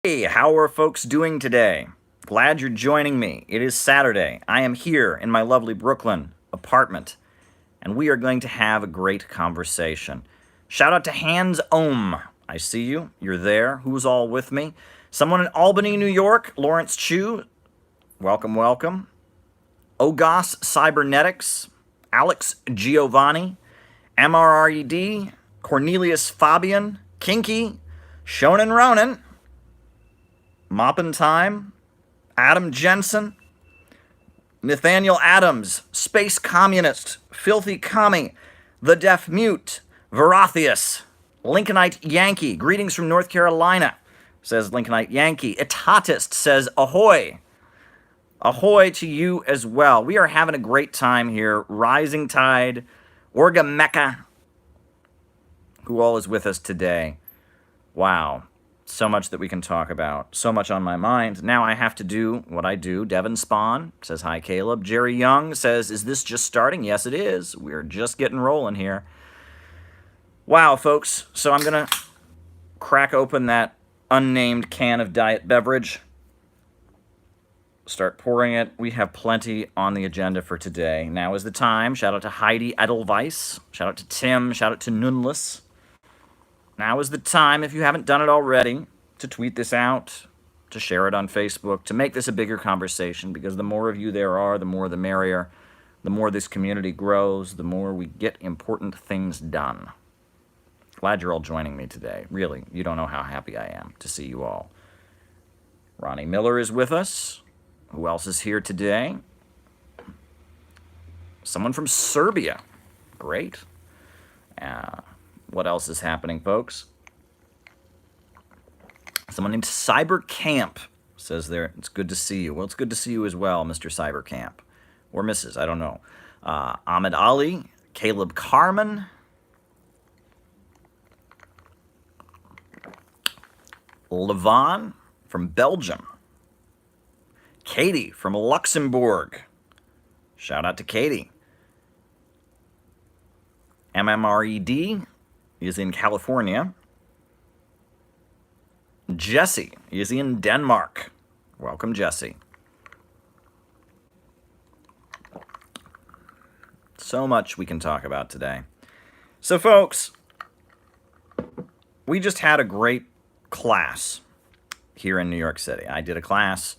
Hey, how are folks doing today? Glad you're joining me. It is Saturday. I am here in my lovely Brooklyn apartment, and we are going to have a great conversation. Shout out to Hans Ohm. I see you. You're there. Who's all with me? Someone in Albany, New York. Lawrence Chu. Welcome, welcome. Ogos Cybernetics. Alex Giovanni. MRRED. Cornelius Fabian. Kinky. Shonen Ronan. Maupin Time, Adam Jensen, Nathaniel Adams, Space Communist, Filthy Commie, The Deaf Mute, Verathius, Lincolnite Yankee, greetings from North Carolina, says Lincolnite Yankee. Etatist says ahoy. Ahoy to you as well. We are having a great time here. Rising Tide, Orga Mecca, who all is with us today. Wow. So much that we can talk about. So much on my mind. Now I have to do what I do. Devin Spawn says, hi, Caleb. Jerry Young says, is this just starting? Yes, it is. We're just getting rolling here. Wow, folks. So I'm going to crack open that unnamed can of diet beverage. Start pouring it. We have plenty on the agenda for today. Now is the time. Shout out to Heidi Edelweiss. Shout out to Tim. Shout out to Nunless. Now is the time, if you haven't done it already, to tweet this out, to share it on Facebook, to make this a bigger conversation, because the more of you there are, the more the merrier. The more this community grows, the more we get important things done. Glad you're all joining me today. Really, you don't know how happy I am to see you all. Ronnie Miller is with us. Who else is here today? Someone from Serbia. Great. What else is happening, folks? Someone named Cyber Camp says there, it's good to see you. Well, it's good to see you as well, Mr. Cyber Camp. Or Mrs., I don't know. Ahmed Ali, Caleb Carmen, Levon from Belgium, Katie from Luxembourg. Shout out to Katie. MMRED is in California. Jesse is in Denmark. Welcome, Jesse. So much we can talk about today. So, folks, we just had a great class here in New York City. I did a class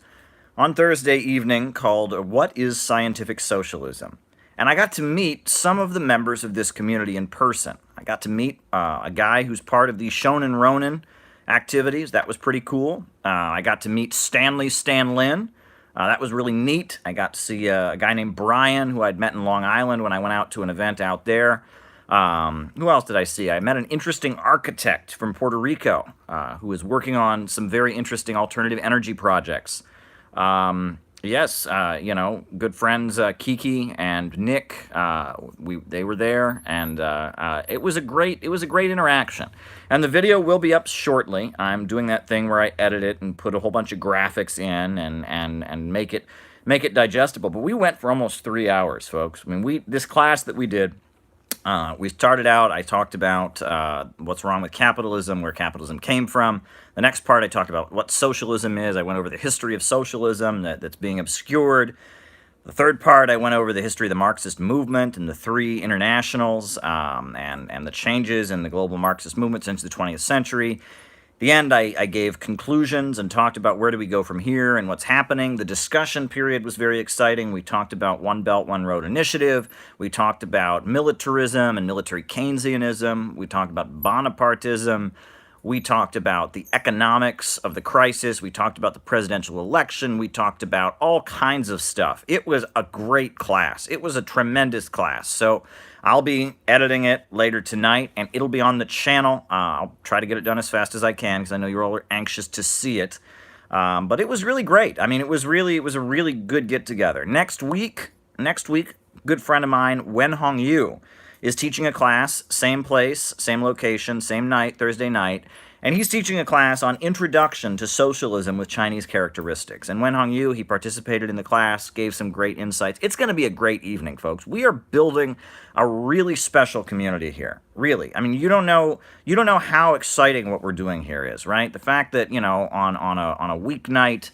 on Thursday evening called What is Scientific Socialism? And I got to meet some of the members of this community in person. I got to meet a guy who's part of the Shonen Ronin activities. That was pretty cool. I got to meet Stanley Stanlin. That was really neat. I got to see a guy named Brian, who I'd met in Long Island when I went out to an event out there. Who else did I see? I met an interesting architect from Puerto Rico who is working on some very interesting alternative energy projects. Yes, good friends Kiki and Nick. They were there, and it was a great interaction. And the video will be up shortly. I'm doing that thing where I edit it and put a whole bunch of graphics in and make it digestible. But we went for almost 3 hours, folks. I mean, this class that we did. We started out, I talked about what's wrong with capitalism, where capitalism came from. The next part, I talked about what socialism is. I went over the history of socialism that's being obscured. The third part, I went over the history of the Marxist movement and the three internationals and the changes in the global Marxist movement since the 20th century. The end, I gave conclusions and talked about where do we go from here and what's happening. The discussion period was very exciting. We talked about One Belt, One Road initiative. We talked about militarism and military Keynesianism. We talked about Bonapartism. We talked about the economics of the crisis. We talked about the presidential election. We talked about all kinds of stuff. It was a great class. It was a tremendous class. So I'll be editing it later tonight, and it'll be on the channel. I'll try to get it done as fast as I can, because I know you're all anxious to see it. But it was really great. I mean, it was a really good get-together. Next week, good friend of mine, Wen Hong Yu, is teaching a class, same place, same location, same night, Thursday night, and he's teaching a class on Introduction to Socialism with Chinese Characteristics. And Wen Hong Yu, he participated in the class, gave some great insights. It's going to be a great evening, folks. We are building a really special community here. Really. I mean, you don't know how exciting what we're doing here is, right? The fact that, on a weeknight,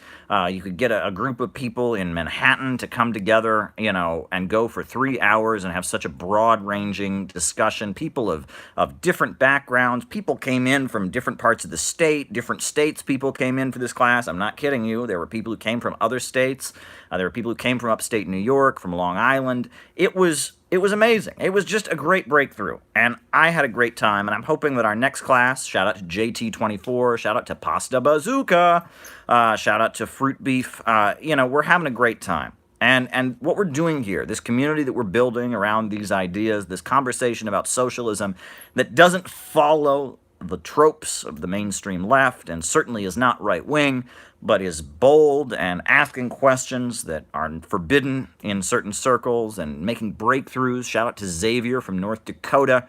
you could get a group of people in Manhattan to come together, and go for 3 hours and have such a broad-ranging discussion. People of different backgrounds. People came in from different parts of the state. Different states people came in for this class. I'm not kidding you. There were people who came from other states. There were people who came from upstate New York, from Long Island. It was amazing. It was just a great breakthrough, and I had a great time, and I'm hoping that our next class, shout out to JT24, shout out to Pasta Bazooka, shout out to Fruit Beef, we're having a great time. And what we're doing here, this community that we're building around these ideas, this conversation about socialism that doesn't follow the tropes of the mainstream left and certainly is not right-wing, but is bold and asking questions that are forbidden in certain circles and making breakthroughs. Shout out to Xavier from North Dakota.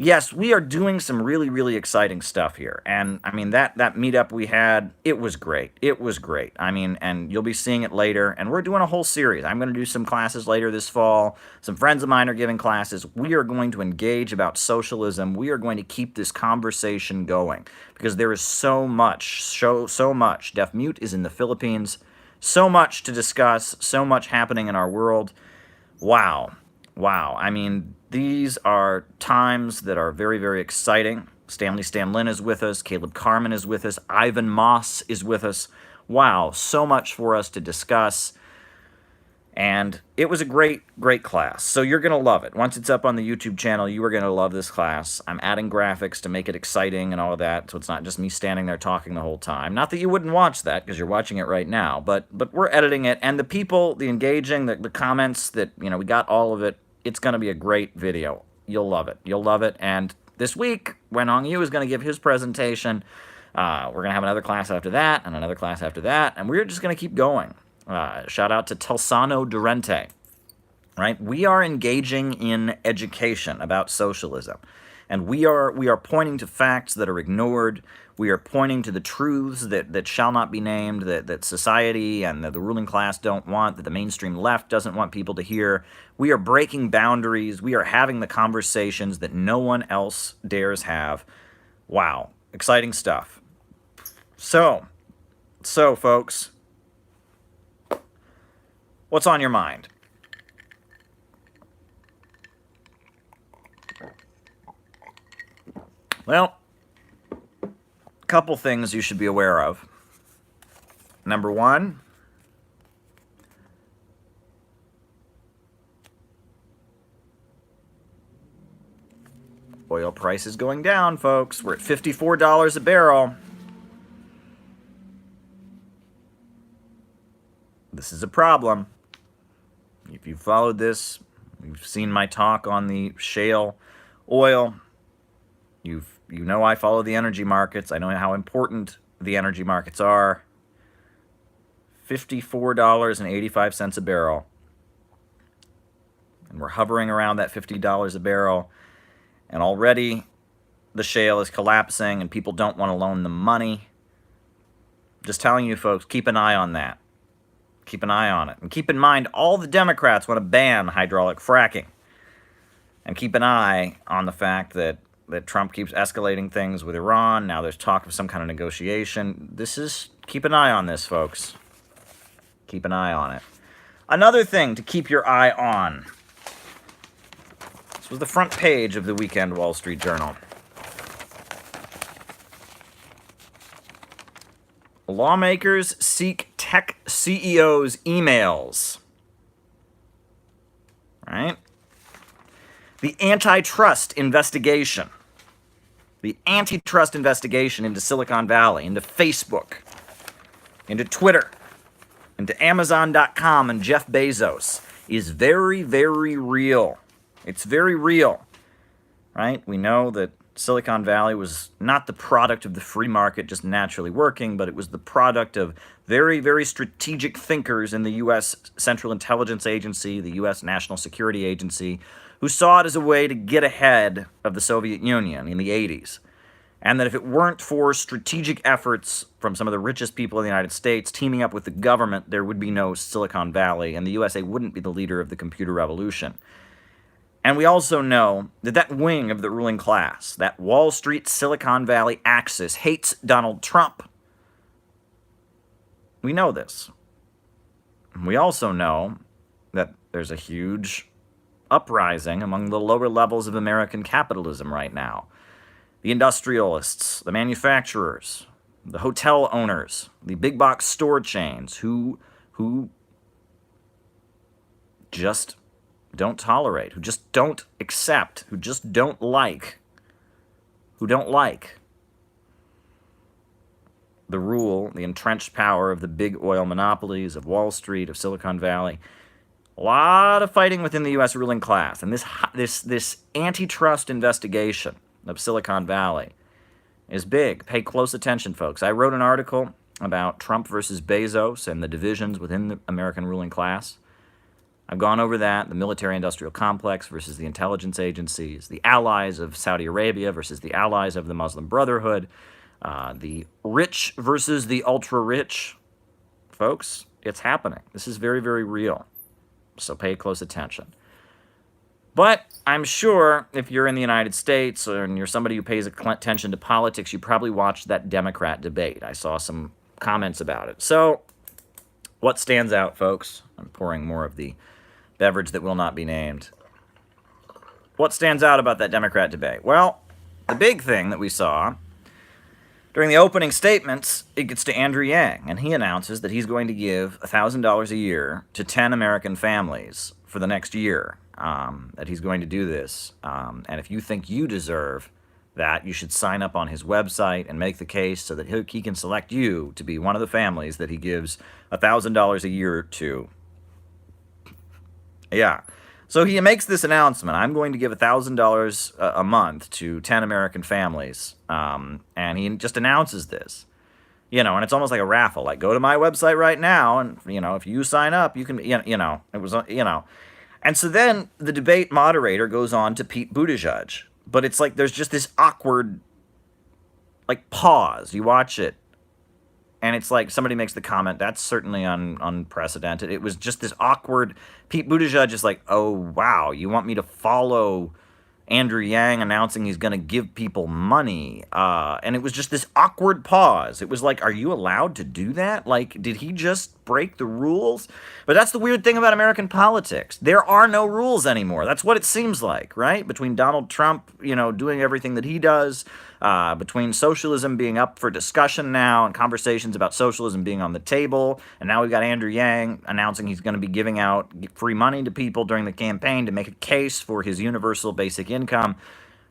Yes, we are doing some really, really exciting stuff here. And, I mean, that meetup we had, it was great. It was great. I mean, and you'll be seeing it later. And we're doing a whole series. I'm going to do some classes later this fall. Some friends of mine are giving classes. We are going to engage about socialism. We are going to keep this conversation going because there is so much, so much. Deaf Mute is in the Philippines. So much to discuss. So much happening in our world. Wow. Wow. I mean, these are times that are very, very exciting. Stanley Stanlin is with us. Caleb Carmen is with us. Ivan Moss is with us. Wow, so much for us to discuss. And it was a great, great class. So you're going to love it. Once it's up on the YouTube channel, you are going to love this class. I'm adding graphics to make it exciting and all of that, so it's not just me standing there talking the whole time. Not that you wouldn't watch that, because you're watching it right now, but we're editing it. And the people, the engaging, the comments that, we got all of it. It's going to be a great video. You'll love it. You'll love it. And this week, Wen Hong Yu is going to give his presentation. We're going to have another class after that, and another class after that, and we're just going to keep going. Shout out to Telsano Durante. Right? We are engaging in education about socialism. And we are pointing to facts that are ignored. We are pointing to the truths that shall not be named, that society and the ruling class don't want, that the mainstream left doesn't want people to hear. We are breaking boundaries. We are having the conversations that no one else dares have. Wow. Exciting stuff. So folks, what's on your mind? Well, a couple things you should be aware of. Number one, oil price is going down, folks. We're at $54 a barrel. This is a problem. If you followed this, you've seen my talk on the shale oil. You know I follow the energy markets. I know how important the energy markets are. $54.85 a barrel. And we're hovering around that $50 a barrel. And already the shale is collapsing and people don't want to loan them money. Just telling you folks, keep an eye on that. Keep an eye on it. And keep in mind, all the Democrats want to ban hydraulic fracking. And keep an eye on the fact that Trump keeps escalating things with Iran. Now there's talk of some kind of negotiation. Keep an eye on this, folks. Keep an eye on it. Another thing to keep your eye on. This was the front page of the weekend Wall Street Journal. Lawmakers seek tech CEOs' emails. Right? The antitrust investigation. The antitrust investigation into Silicon Valley, into Facebook, into Twitter, into Amazon.com and Jeff Bezos is very, very real. It's very real, right? We know that Silicon Valley was not the product of the free market just naturally working, but it was the product of very, very strategic thinkers in the U.S. Central Intelligence Agency, the U.S. National Security Agency, who saw it as a way to get ahead of the Soviet Union in the 80s. And that if it weren't for strategic efforts from some of the richest people in the United States teaming up with the government, there would be no Silicon Valley, and the USA wouldn't be the leader of the computer revolution. And we also know that that wing of the ruling class, that Wall Street Silicon Valley axis, hates Donald Trump. We know this. We also know that there's a huge uprising among the lower levels of American capitalism right now. The industrialists, the manufacturers, the hotel owners, the big box store chains who just don't tolerate, who just don't accept, who just don't like, the rule, the entrenched power of the big oil monopolies, of Wall Street, of Silicon Valley. A lot of fighting within the U.S. ruling class. And this antitrust investigation of Silicon Valley is big. Pay close attention, folks. I wrote an article about Trump versus Bezos and the divisions within the American ruling class. I've gone over that, the military-industrial complex versus the intelligence agencies, the allies of Saudi Arabia versus the allies of the Muslim Brotherhood, the rich versus the ultra-rich. Folks, it's happening. This is very, very real. So pay close attention. But I'm sure if you're in the United States and you're somebody who pays attention to politics, you probably watched that Democrat debate. I saw some comments about it. So what stands out, folks? I'm pouring more of the beverage that will not be named. What stands out about that Democrat debate? Well, the big thing that we saw during the opening statements, it gets to Andrew Yang, and he announces that he's going to give $1,000 a year to 10 American families for the next year, that he's going to do this. And if you think you deserve that, you should sign up on his website and make the case so that he can select you to be one of the families that he gives $1,000 a year to. Yeah. So he makes this announcement. I'm going to give $1,000 a month to 10 American families. And he just announces this. And it's almost like a raffle. Like, go to my website right now, and, if you sign up, you can, it was, And so then the debate moderator goes on to Pete Buttigieg. But it's like there's just this awkward, pause. You watch it. And it's like somebody makes the comment, that's certainly unprecedented. It was just this awkward, Pete Buttigieg is like, oh, wow, you want me to follow Andrew Yang announcing he's going to give people money? And it was just this awkward pause. It was like, are you allowed to do that? Did he just break the rules? But that's the weird thing about American politics. There are no rules anymore. That's what it seems like, right? Between Donald Trump, doing everything that he does, between socialism being up for discussion now and conversations about socialism being on the table, and now we've got Andrew Yang announcing he's going to be giving out free money to people during the campaign to make a case for his universal basic income.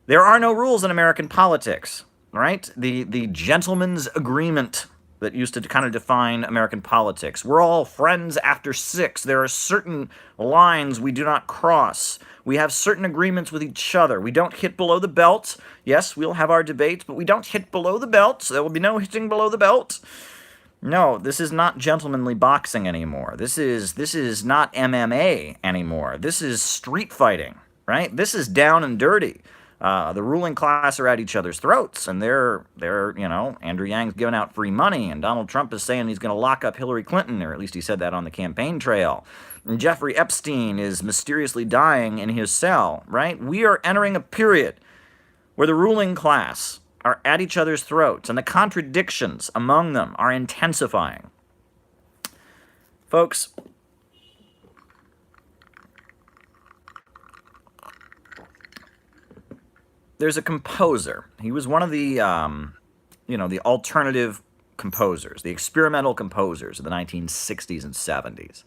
There are no rules in American politics, right? The gentleman's agreement that used to kind of define American politics. We're all friends after 6. There are certain lines we do not cross. We have certain agreements with each other. We don't hit below the belt. Yes, we'll have our debates, but we don't hit below the belt. There will be no hitting below the belt. No, this is not gentlemanly boxing anymore. This is not MMA anymore. This is street fighting, right? This is down and dirty. The ruling class are at each other's throats, and they're Andrew Yang's giving out free money, and Donald Trump is saying he's going to lock up Hillary Clinton, or at least he said that on the campaign trail. And Jeffrey Epstein is mysteriously dying in his cell, right? We are entering a period where the ruling class are at each other's throats, and the contradictions among them are intensifying. Folks, there's a composer. He was one of the, the alternative composers, the experimental composers of the 1960s and 70s.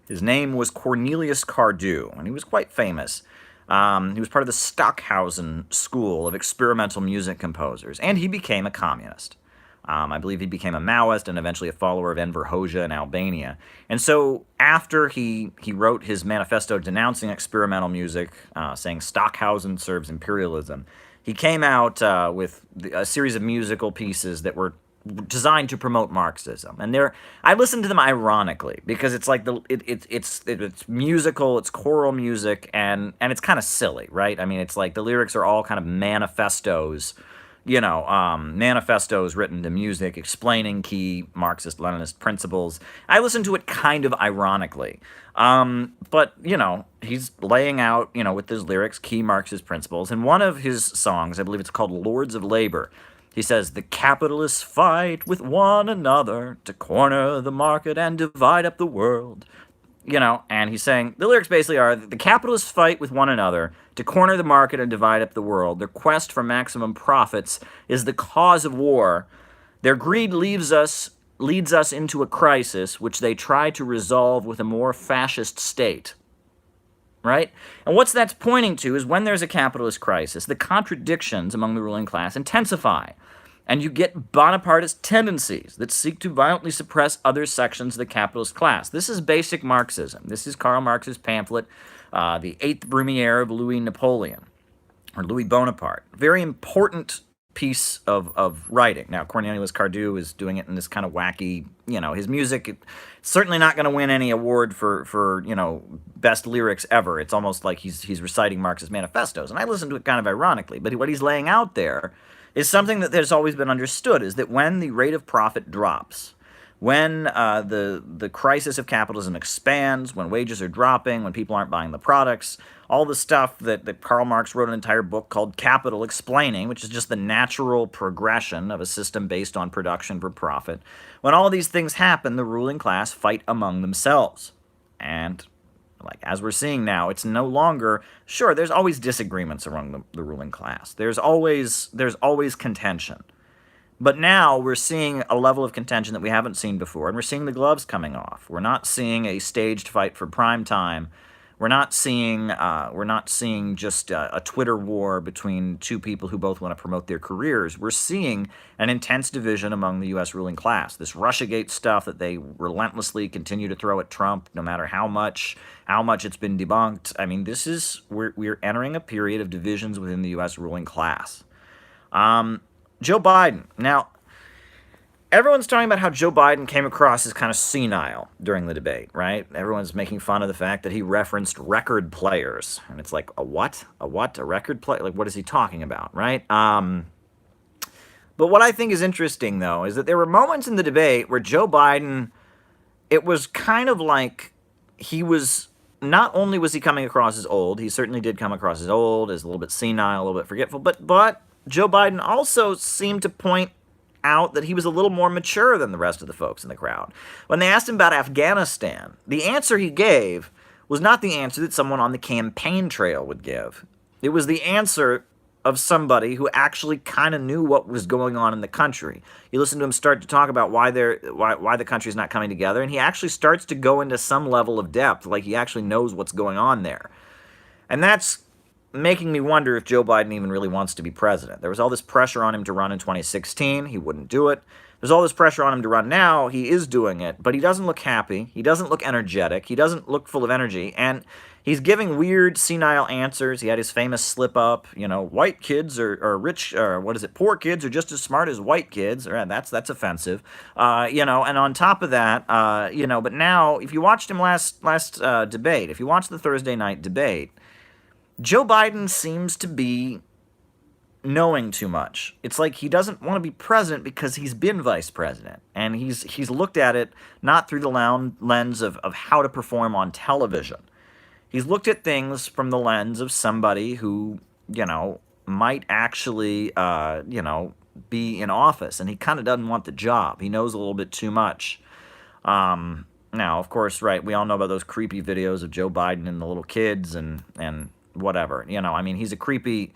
His name was Cornelius Cardew, and he was quite famous. He was part of the Stockhausen school of experimental music composers, and he became a communist. I believe he became a Maoist and eventually a follower of Enver Hoxha in Albania. And so after he wrote his manifesto denouncing experimental music, saying Stockhausen serves imperialism, he came out with a series of musical pieces that were designed to promote Marxism. And I listened to them ironically, because it's like it's musical, it's choral music, and it's kind of silly, right? I mean, it's like the lyrics are all kind of manifestos, manifestos written to music explaining key Marxist-Leninist principles. I listen to it kind of ironically. But, he's laying out, with his lyrics, key Marxist principles. And one of his songs, I believe it's called Lords of Labor, he says, the capitalists fight with one another to corner the market and divide up the world. And he's saying, the lyrics basically are, the capitalists fight with one another to corner the market and divide up the world. Their quest for maximum profits is the cause of war. Their greed leads us into a crisis, which they try to resolve with a more fascist state. Right? And what that's pointing to is when there's a capitalist crisis, the contradictions among the ruling class intensify. And you get Bonapartist tendencies that seek to violently suppress other sections of the capitalist class. This is basic Marxism. This is Karl Marx's pamphlet, The Eighth Brumaire of Louis Napoleon, or Louis Bonaparte. Very important piece of writing. Now, Cornelius Cardew is doing it in this kind of wacky, his music, certainly not going to win any award for best lyrics ever. It's almost like he's reciting Marxist manifestos. And I listen to it kind of ironically, but what he's laying out there is something that has always been understood, is that when the rate of profit drops, when the crisis of capitalism expands, when wages are dropping, when people aren't buying the products, all the stuff that Karl Marx wrote an entire book called Capital explaining, which is just the natural progression of a system based on production for profit. When all these things happen, the ruling class fight among themselves. And as we're seeing now, it's no longer, sure, there's always disagreements among the ruling class. There's always contention. But now we're seeing a level of contention that we haven't seen before, and we're seeing the gloves coming off. We're not seeing a staged fight for prime time. We're not seeing just a Twitter war between two people who both want to promote their careers. We're seeing an intense division among the U.S. ruling class. This Russiagate stuff that they relentlessly continue to throw at Trump, no matter how much it's been debunked. I mean, we're entering a period of divisions within the U.S. ruling class. Joe Biden. Now, everyone's talking about how Joe Biden came across as kind of senile during the debate, right? Everyone's making fun of the fact that he referenced record players. And it's like, a what? A what? A record player? Like, what is he talking about, right? But what I think is interesting, though, is that there were moments in the debate where Joe Biden, it was kind of like not only was he coming across as old, he certainly did come across as old, as a little bit senile, a little bit forgetful, but Joe Biden also seemed to point out that he was a little more mature than the rest of the folks in the crowd. When they asked him about Afghanistan, the answer he gave was not the answer that someone on the campaign trail would give. It was the answer of somebody who actually kind of knew what was going on in the country. You listen to him start to talk about why the country's not coming together, and he actually starts to go into some level of depth, like he actually knows what's going on there. And that's making me wonder if Joe Biden even really wants to be president. There was all this pressure on him to run in 2016. He wouldn't do it. There's all this pressure on him to run now. He is doing it, but he doesn't look happy. He doesn't look energetic. He doesn't look full of energy, and he's giving weird, senile answers. He had his famous slip-up, white kids are rich, or poor kids are just as smart as white kids. Or that's offensive, and on top of that, but now, if you watched him last debate, if you watched the Thursday night debate, Joe Biden seems to be knowing too much. It's like he doesn't want to be president because he's been vice president, and he's looked at it not through the lens of how to perform on television. He's looked at things from the lens of somebody who, might actually, be in office, and he kind of doesn't want the job. He knows a little bit too much. Now, of course, right, we all know about those creepy videos of Joe Biden and the little kids and whatever. He's a creepy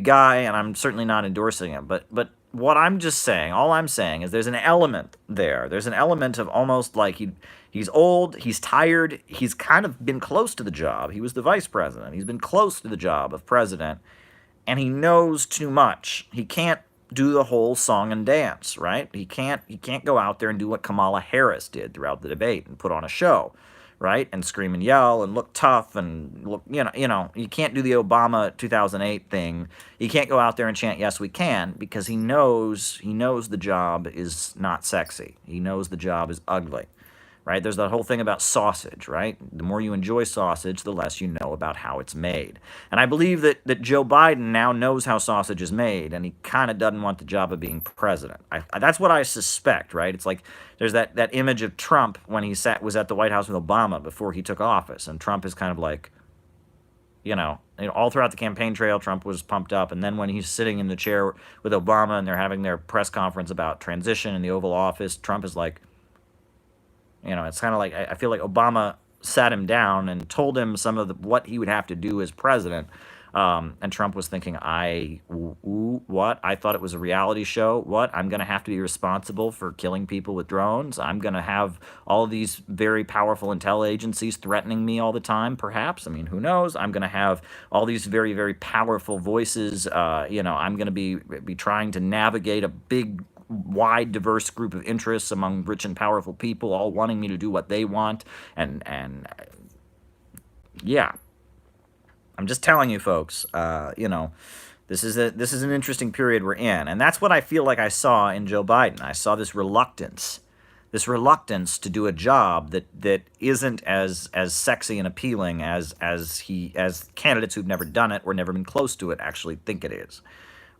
guy, and I'm certainly not endorsing him. But what I'm just saying, all I'm saying is there's an element there. There's an element of almost like he's old, he's tired, he's kind of been close to the job. He was the vice president. He's been close to the job of president, and he knows too much. He can't do the whole song and dance, right? He can't go out there and do what Kamala Harris did throughout the debate and put on a show, right? And scream and yell and look tough and look, you can't do the Obama 2008 thing. He can't go out there and chant, "Yes, we can," because he knows the job is not sexy. He knows the job is ugly, right? There's that whole thing about sausage, right? The more you enjoy sausage, the less you know about how it's made. And I believe that Joe Biden now knows how sausage is made, and he kind of doesn't want the job of being president. That's what I suspect, right? It's like there's that image of Trump when he was at the White House with Obama before he took office, and Trump is kind of like, all throughout the campaign trail, Trump was pumped up. And then when he's sitting in the chair with Obama and they're having their press conference about transition in the Oval Office, Trump is like, it's kind of like, I feel like Obama sat him down and told him some of what he would have to do as president. And Trump was thinking, what? I thought it was a reality show. What? I'm going to have to be responsible for killing people with drones. I'm going to have all these very powerful intel agencies threatening me all the time, perhaps. I mean, who knows? I'm going to have all these very, very powerful voices. I'm going to be trying to navigate a big, wide, diverse group of interests among rich and powerful people, all wanting me to do what they want. And yeah. I'm just telling you, folks, this is an interesting period we're in. And that's what I feel like I saw in Joe Biden. I saw this reluctance to do a job that isn't as sexy and appealing as candidates who've never done it or never been close to it actually think it is,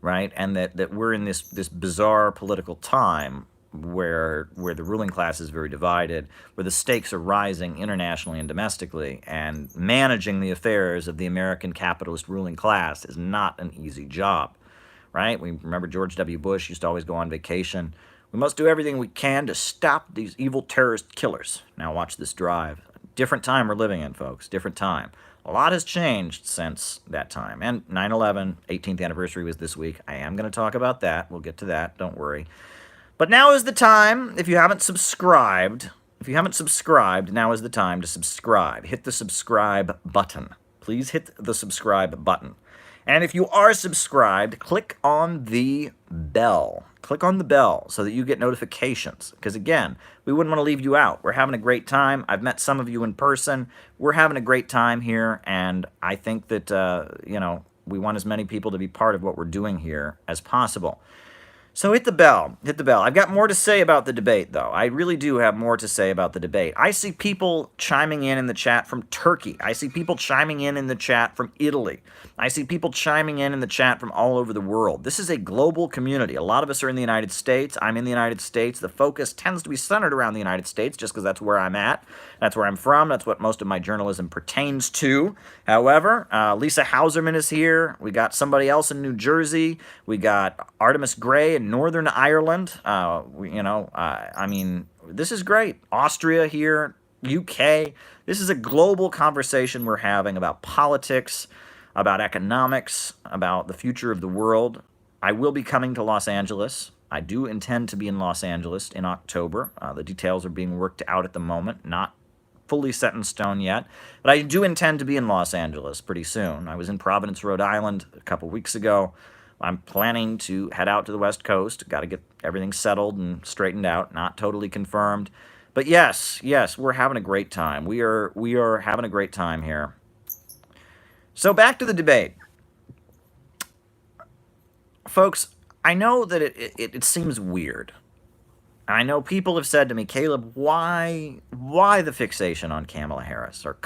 right? And that we're in this bizarre political time where the ruling class is very divided, where the stakes are rising internationally and domestically, and managing the affairs of the American capitalist ruling class is not an easy job, right? We remember George W. Bush used to always go on vacation. We must do everything we can to stop these evil terrorist killers. Now watch this drive. Different time we're living in, folks, different time. A lot has changed since that time. And 9/11, 18th anniversary was this week. I am going to talk about that. We'll get to that, don't worry. But now is the time, if you haven't subscribed, now is the time to subscribe. Hit the subscribe button. Please hit the subscribe button. And if you are subscribed, click on the bell. Click on the bell so that you get notifications. Because again, we wouldn't want to leave you out. We're having a great time. I've met some of you in person. We're having a great time here. And I think that, we want as many people to be part of what we're doing here as possible. So hit the bell. I've got more to say about the debate, though. I really do have more to say about the debate. I see people chiming in the chat from Turkey. I see people chiming in the chat from Italy. I see people chiming in the chat from all over the world. This is a global community. A lot of us are in the United States. I'm in the United States. The focus tends to be centered around the United States just because that's where I'm at. That's where I'm from. That's what most of my journalism pertains to. However, Lisa Hauserman is here. We got somebody else in New Jersey. We got Artemis Gray in Northern Ireland. This is great. Austria here, UK. This is a global conversation we're having about politics, about economics, about the future of the world. I will be coming to Los Angeles. I do intend to be in Los Angeles in October. The details are being worked out at the moment, not fully set in stone yet. But I do intend to be in Los Angeles pretty soon. I was in Providence, Rhode Island a couple weeks ago. I'm planning to head out to the West Coast. Got to get everything settled and straightened out. Not totally confirmed. But yes, we're having a great time. We are having a great time here. So back to the debate. Folks, I know that it seems weird. I know people have said to me, Caleb, why the fixation on Kamala Harris? Or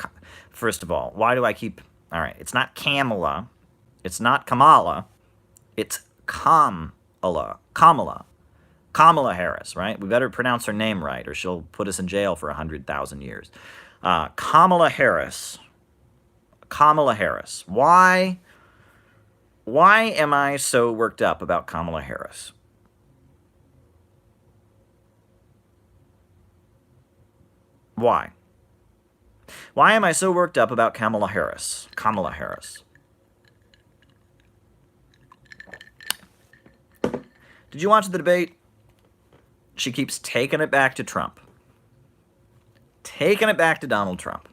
first of all, why do I keep... All right, it's not Kamala. It's not Kamala. It's Kamala Harris, right? We better pronounce her name right, or she'll put us in jail for 100,000 years. Kamala Harris. Why am I so worked up about Kamala Harris? Why? Why am I so worked up about Kamala Harris? Did you watch the debate? She keeps taking it back to Trump. Taking it back to Donald Trump.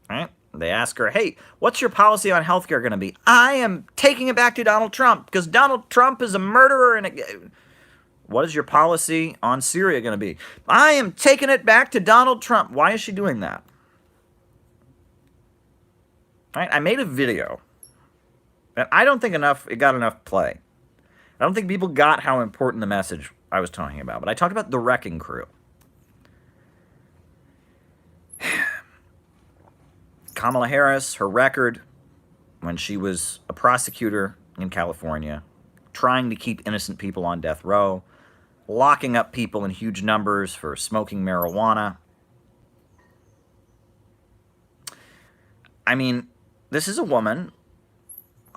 Right? They ask her, hey, what's your policy on healthcare going to be? I am taking it back to Donald Trump because Donald Trump is a murderer and what is your policy on Syria going to be? I am taking it back to Donald Trump. Why is she doing that? Right? I made a video. And I don't think it got enough play. I don't think people got how important the message I was talking about, but I talked about the Wrecking Crew. Kamala Harris, her record when she was a prosecutor in California, trying to keep innocent people on death row, locking up people in huge numbers for smoking marijuana. I mean, this is a woman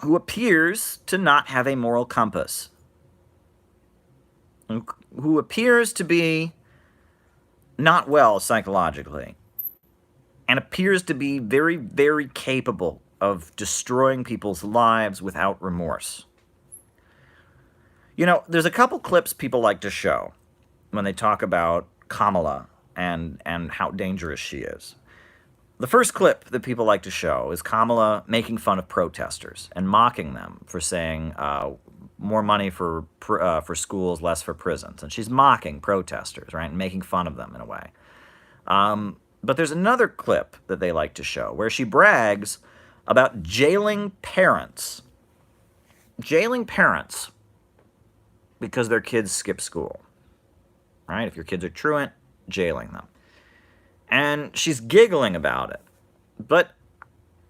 who appears to not have a moral compass, who appears to be not well psychologically, and appears to be very, very capable of destroying people's lives without remorse. You know, there's a couple clips people like to show when they talk about Kamala and how dangerous she is. The first clip that people like to show is Kamala making fun of protesters and mocking them for saying more money for schools, less for prisons. And she's mocking protesters, right, and making fun of them in a way. But there's another clip that they like to show where she brags about jailing parents. Jailing parents because their kids skip school. Right? If your kids are truant, jailing them. And she's giggling about it. But,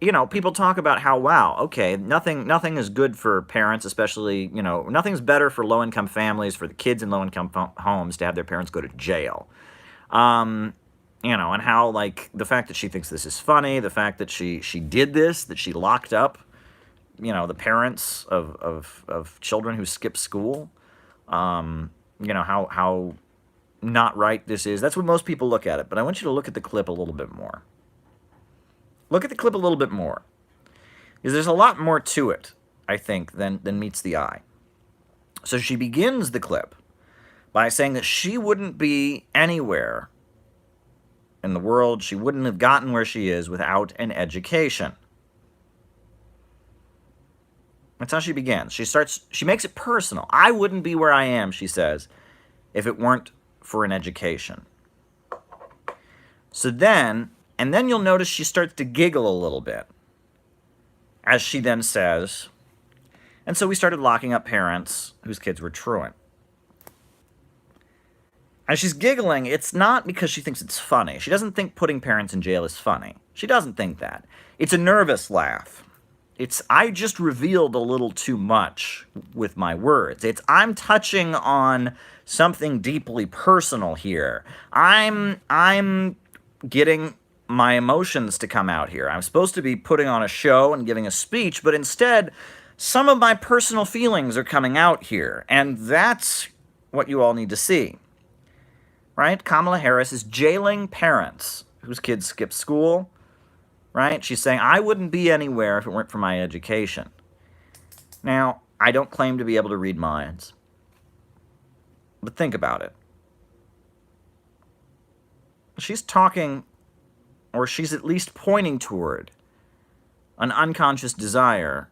you know, people talk about how, wow, okay, nothing is good for parents, especially, you know, nothing's better for low-income families, for the kids in low-income homes to have their parents go to jail. You know, and how, like, the fact that she thinks this is funny, the fact that she did this, that she locked up, you know, the parents of children who skip school, you know, how not right this is. That's what most people look at it. But I want you to look at the clip a little bit more. Look at the clip a little bit more. Because there's a lot more to it, I think, than meets the eye. So she begins the clip by saying that she wouldn't be anywhere in the world, she wouldn't have gotten where she is without an education. That's how she begins. She makes it personal. I wouldn't be where I am, she says, if it weren't for an education. So then you'll notice she starts to giggle a little bit, as she then says, and so we started locking up parents whose kids were truant. And she's giggling. It's not because she thinks it's funny. She doesn't think putting parents in jail is funny. She doesn't think that. It's a nervous laugh. It's, I just revealed a little too much with my words. It's, I'm touching on something deeply personal here. I'm getting my emotions to come out here. I'm supposed to be putting on a show and giving a speech, but instead, some of my personal feelings are coming out here. And that's what you all need to see. Right? Kamala Harris is jailing parents whose kids skip school. Right? She's saying, I wouldn't be anywhere if it weren't for my education. Now, I don't claim to be able to read minds. But think about it. She's talking, or she's at least pointing toward, an unconscious desire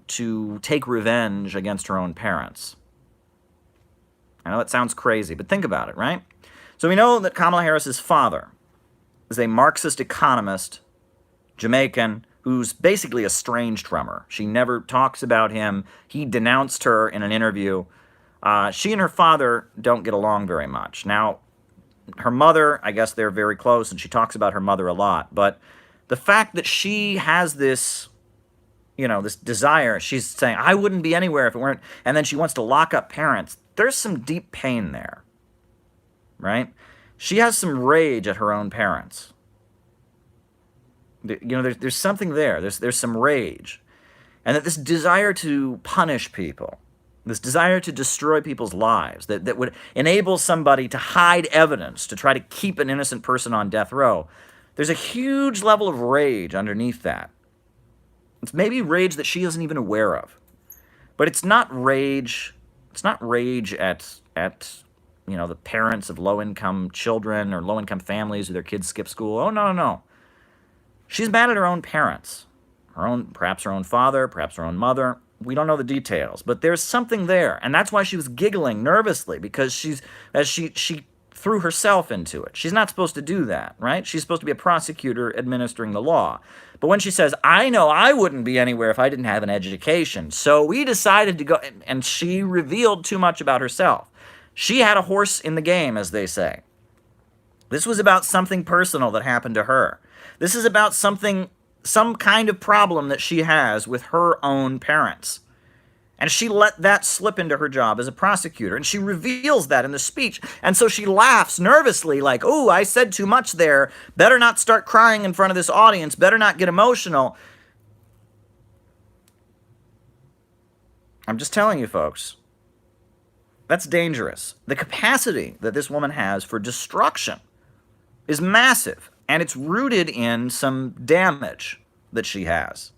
to take revenge against her own parents. I know it sounds crazy, but think about it, right? So we know that Kamala Harris's father is a Marxist economist, Jamaican, who's basically estranged from her. She never talks about him. He denounced her in an interview. She and her father don't get along very much. Now, her mother, I guess they're very close, and she talks about her mother a lot. But the fact that she has this, you know, this desire, she's saying, I wouldn't be anywhere if it weren't, and then she wants to lock up parents. There's some deep pain there, right? She has some rage at her own parents. You know, there's something there. There's some rage. And that this desire to punish people, this desire to destroy people's lives, that would enable somebody to hide evidence, to try to keep an innocent person on death row, there's a huge level of rage underneath that. It's maybe rage that she isn't even aware of. But it's not rage. It's not rage at you know, the parents of low-income children or low-income families who their kids skip school. Oh, no. She's mad at her own parents. Perhaps her own father, perhaps her own mother. We don't know the details, but there's something there. And that's why she was giggling nervously, because as she threw herself into it. She's not supposed to do that, right? She's supposed to be a prosecutor administering the law. But when she says, I know I wouldn't be anywhere if I didn't have an education, so we decided to go, and she revealed too much about herself. She had a horse in the game, as they say. This was about something personal that happened to her. This is about some kind of problem that she has with her own parents. And she let that slip into her job as a prosecutor. And she reveals that in the speech. And so she laughs nervously like, oh, I said too much there. Better not start crying in front of this audience. Better not get emotional. I'm just telling you, folks, that's dangerous. The capacity that this woman has for destruction is massive. And it's rooted in some damage that she has.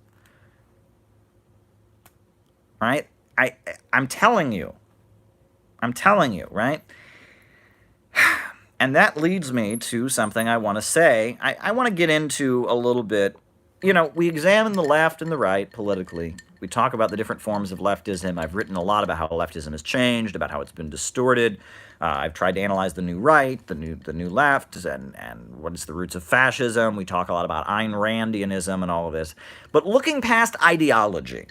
Right? I'm telling you, right? And that leads me to something I want to say. I want to get into a little bit. You know, we examine the left and the right politically. We talk about the different forms of leftism. I've written a lot about how leftism has changed, about how it's been distorted. I've tried to analyze the new right, the new left, and what is the roots of fascism. We talk a lot about Ayn Randianism and all of this. But looking past ideology,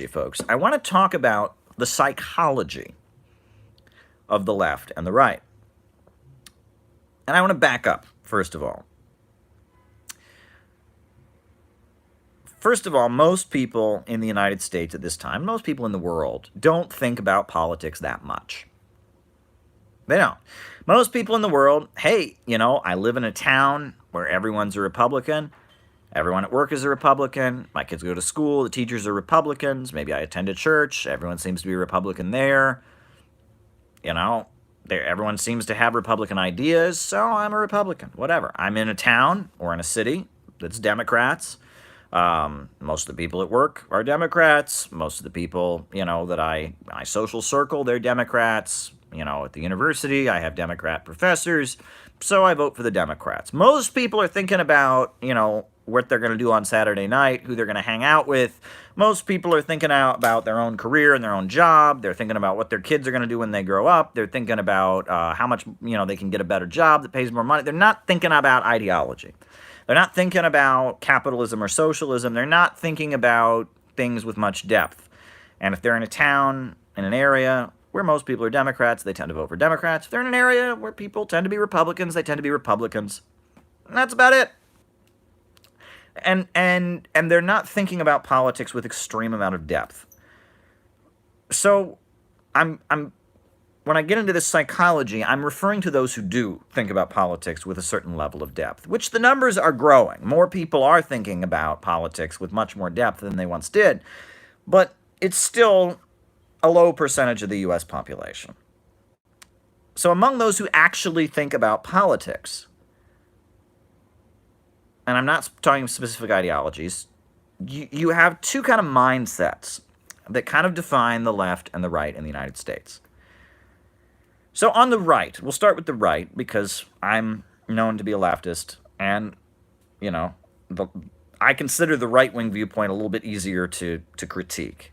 folks, I want to talk about the psychology of the left and the right. And I want to back up, first of all. First of all, most people in the United States at this time, most people in the world, don't think about politics that much. They don't. Most people in the world, hey, you know, I live in a town where everyone's a Republican. Everyone at work is a Republican. My kids go to school. The teachers are Republicans. Maybe I attend a church. Everyone seems to be Republican there. You know, everyone seems to have Republican ideas, so I'm a Republican. Whatever. I'm in a town or in a city that's Democrats. Most of the people at work are Democrats. Most of the people, you know, that my social circle, they're Democrats. You know, at the university, I have Democrat professors, so I vote for the Democrats. Most people are thinking about, you know, what they're going to do on Saturday night, who they're going to hang out with. Most people are thinking about their own career and their own job. They're thinking about what their kids are going to do when they grow up. They're thinking about how much, you know, they can get a better job that pays more money. They're not thinking about ideology. They're not thinking about capitalism or socialism. They're not thinking about things with much depth. And if they're in a town, in an area where most people are Democrats, they tend to vote for Democrats. If they're in an area where people tend to be Republicans, they tend to be Republicans. And that's about it. And they're not thinking about politics with extreme amount of depth. So when I get into this psychology, I'm referring to those who do think about politics with a certain level of depth, which the numbers are growing. More people are thinking about politics with much more depth than they once did, but it's still a low percentage of the U.S. population. So among those who actually think about politics, and I'm not talking specific ideologies, you have two kind of mindsets that kind of define the left and the right in the United States. So on the right, we'll start with the right because I'm known to be a leftist, and, you know, I consider the right-wing viewpoint a little bit easier to critique.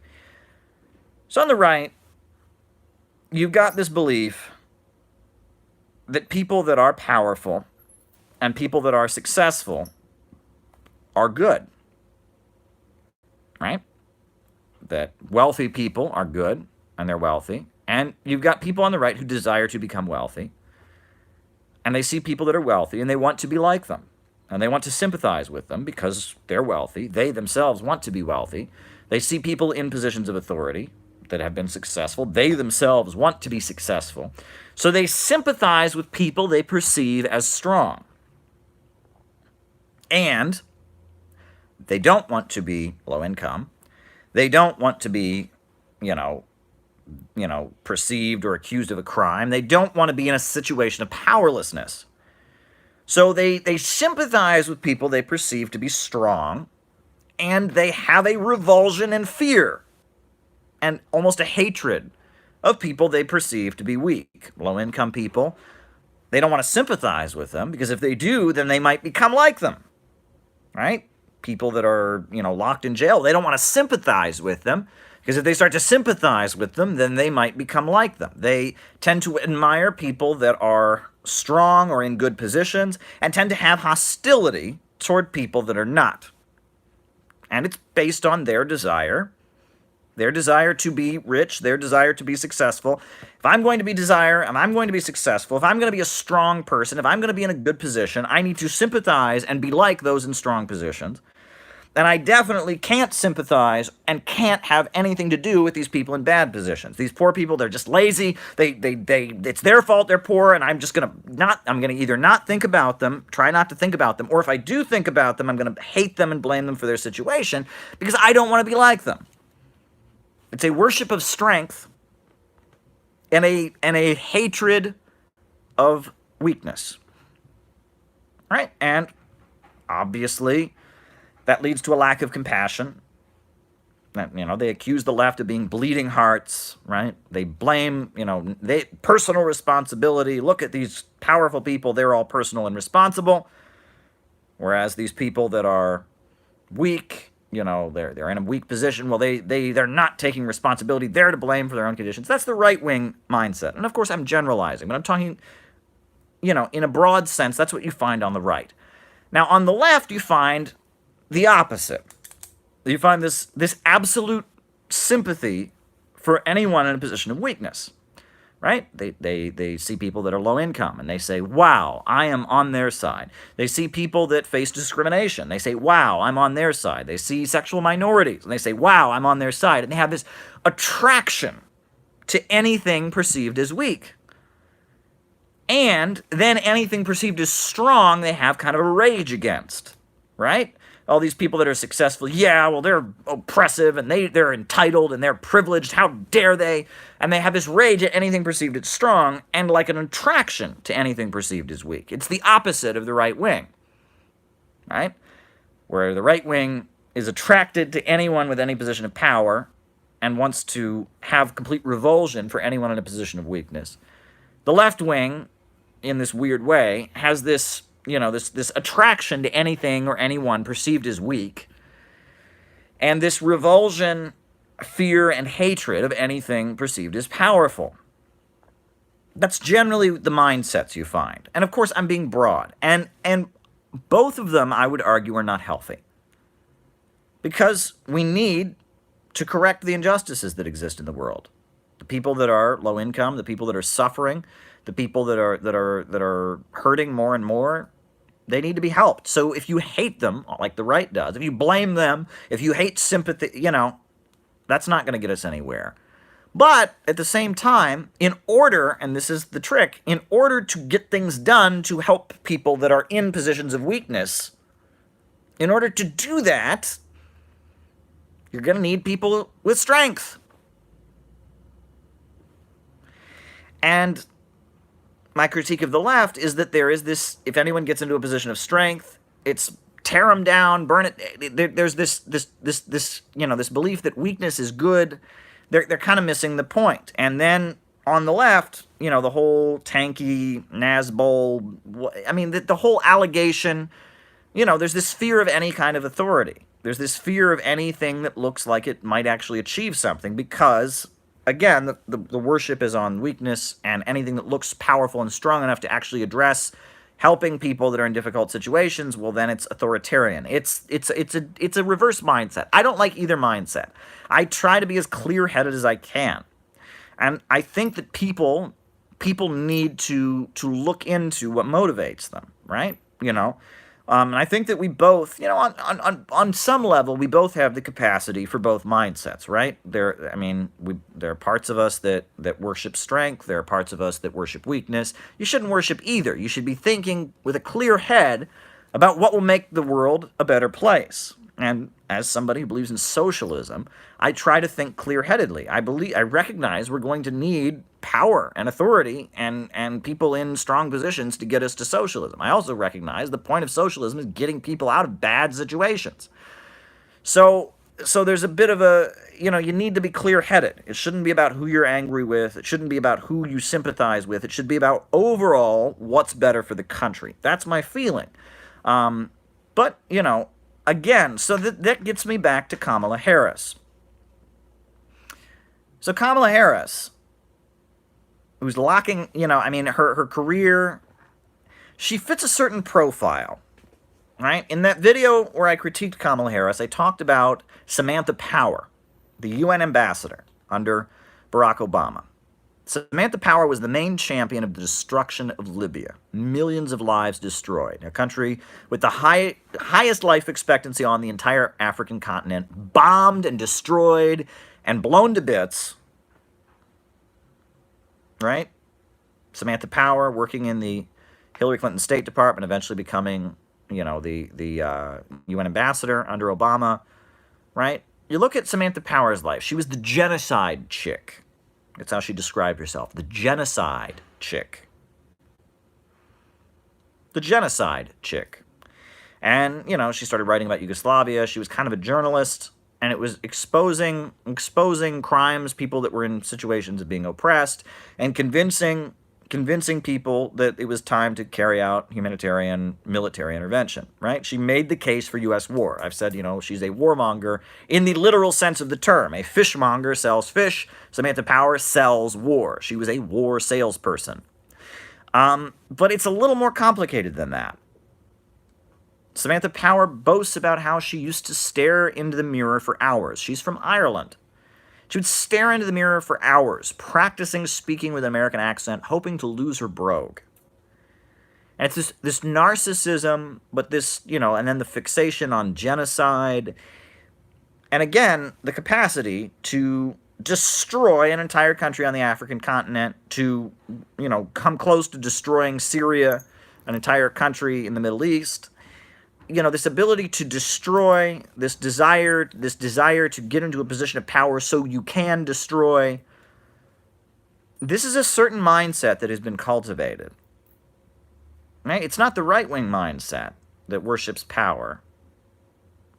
So on the right, you've got this belief that people that are powerful and people that are successful are good, right? That wealthy people are good and they're wealthy. And you've got people on the right who desire to become wealthy. And they see people that are wealthy and they want to be like them. And they want to sympathize with them because they're wealthy. They themselves want to be wealthy. They see people in positions of authority that have been successful. They themselves want to be successful. So they sympathize with people they perceive as strong. And they don't want to be low income. They don't want to be, perceived or accused of a crime. They don't want to be in a situation of powerlessness. So they sympathize with people they perceive to be strong, and they have a revulsion and fear and almost a hatred of people they perceive to be weak. Low-income people, they don't want to sympathize with them because if they do, then they might become like them, right? People that are, locked in jail, they don't want to sympathize with them Because if they start to sympathize with them, then they might become like them. They tend to admire people that are strong or in good positions and tend to have hostility toward people that are not. And it's based on their desire to be rich, their desire to be successful. If I'm going to be and I'm going to be successful, if I'm going to be a strong person, if I'm going to be in a good position, I need to sympathize and be like those in strong positions. And I definitely can't sympathize and can't have anything to do with these people in bad positions. These poor people, they're just lazy. It's their fault they're poor, and I'm gonna either not think about them, try not to think about them, or if I do think about them, I'm gonna hate them and blame them for their situation because I don't want to be like them. It's a worship of strength and a hatred of weakness. Right? And obviously, that leads to a lack of compassion. They accuse the left of being bleeding hearts, right? They blame, personal responsibility. Look at these powerful people, they're all personal and responsible. Whereas these people that are weak, they're in a weak position. Well, they're not taking responsibility. They're to blame for their own conditions. That's the right-wing mindset. And of course, I'm generalizing, but I'm talking, in a broad sense, that's what you find on the right. Now, on the left, you find the opposite. You find this absolute sympathy for anyone in a position of weakness, right? They see people that are low income, and they say, wow, I am on their side. They see people that face discrimination. They say, wow, I'm on their side. They see sexual minorities, and they say, wow, I'm on their side. And they have this attraction to anything perceived as weak. And then anything perceived as strong, they have kind of a rage against, right? All these people that are successful, they're oppressive, and they're entitled, and they're privileged, how dare they? And they have this rage at anything perceived as strong, and like an attraction to anything perceived as weak. It's the opposite of the right wing, right? Where the right wing is attracted to anyone with any position of power, and wants to have complete revulsion for anyone in a position of weakness. The left wing, in this weird way, has this this attraction to anything or anyone perceived as weak, and this revulsion, fear, and hatred of anything perceived as powerful. That's generally the mindsets you find. And of course, I'm being broad. And both of them, I would argue, are not healthy. Because we need to correct the injustices that exist in the world. The people that are low income, the people that are suffering, the people that are hurting more and more, they need to be helped. So if you hate them, like the right does, if you blame them, if you hate sympathy, that's not going to get us anywhere. But at the same time, in order, and this is the trick, in order to get things done to help people that are in positions of weakness, in order to do that, you're going to need people with strength. And my critique of the left is that there is this, if anyone gets into a position of strength, it's tear them down, burn it. There's this belief that weakness is good. They're kind of missing the point. And then on the left, the whole tanky, Nazbol, the whole allegation, there's this fear of any kind of authority. There's this fear of anything that looks like it might actually achieve something because, again, the worship is on weakness, and anything that looks powerful and strong enough to actually address helping people that are in difficult situations, well, then it's authoritarian. It's a reverse mindset. I don't like either mindset. I try to be as clear-headed as I can. And I think that people need to look into what motivates them, right? And I think that we both, on some level, we both have the capacity for both mindsets, right? There are parts of us that worship strength. There are parts of us that worship weakness. You shouldn't worship either. You should be thinking with a clear head about what will make the world a better place. And as somebody who believes in socialism, I try to think clear-headedly. I recognize we're going to need power and authority and people in strong positions to get us to socialism. I also recognize the point of socialism is getting people out of bad situations. So there's a bit of a, you need to be clear-headed. It shouldn't be about who you're angry with. It shouldn't be about who you sympathize with. It should be about overall what's better for the country. That's my feeling. But, again, so that gets me back to Kamala Harris. So Kamala Harris, who's locking, her career, she fits a certain profile, right? In that video where I critiqued Kamala Harris, I talked about Samantha Power, the UN ambassador under Barack Obama. Samantha Power was the main champion of the destruction of Libya. Millions of lives destroyed. A country with the highest life expectancy on the entire African continent, bombed and destroyed and blown to bits. Right? Samantha Power working in the Hillary Clinton State Department, eventually becoming, the UN ambassador under Obama. Right? You look at Samantha Power's life. She was the genocide chick. That's how she described herself. The genocide chick. The genocide chick. And, she started writing about Yugoslavia. She was kind of a journalist, and it was exposing crimes, people that were in situations of being oppressed, and convincing people that it was time to carry out humanitarian military intervention, right? She made the case for U.S. war. I've said, she's a warmonger in the literal sense of the term. A fishmonger sells fish. Samantha Power sells war. She was a war salesperson. But it's a little more complicated than that. Samantha Power boasts about how she used to stare into the mirror for hours. She's from Ireland. She would stare into the mirror for hours, practicing speaking with an American accent, hoping to lose her brogue. And it's this narcissism, but this, and then the fixation on genocide. And again, the capacity to destroy an entire country on the African continent, to, come close to destroying Syria, an entire country in the Middle East. This ability to destroy, this desire to get into a position of power so you can destroy. This is a certain mindset that has been cultivated. Right? It's not the right-wing mindset that worships power,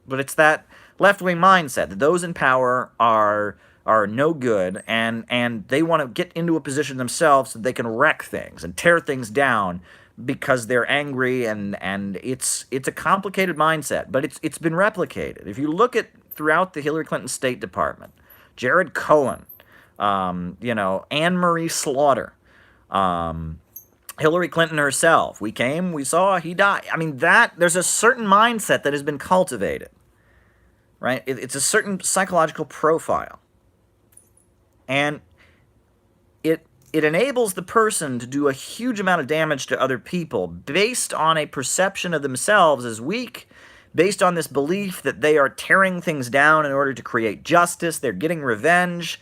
but it's that left-wing mindset that those in power are no good, and they want to get into a position themselves so they can wreck things and tear things down because they're angry, and it's a complicated mindset, but it's been replicated. If you look at throughout the Hillary Clinton State Department, Jared Cohen, Anne Marie Slaughter, Hillary Clinton herself, we came, we saw, he died. I mean, there's a certain mindset that has been cultivated, right? It's a certain psychological profile, and it enables the person to do a huge amount of damage to other people based on a perception of themselves as weak, based on this belief that they are tearing things down in order to create justice, they're getting revenge.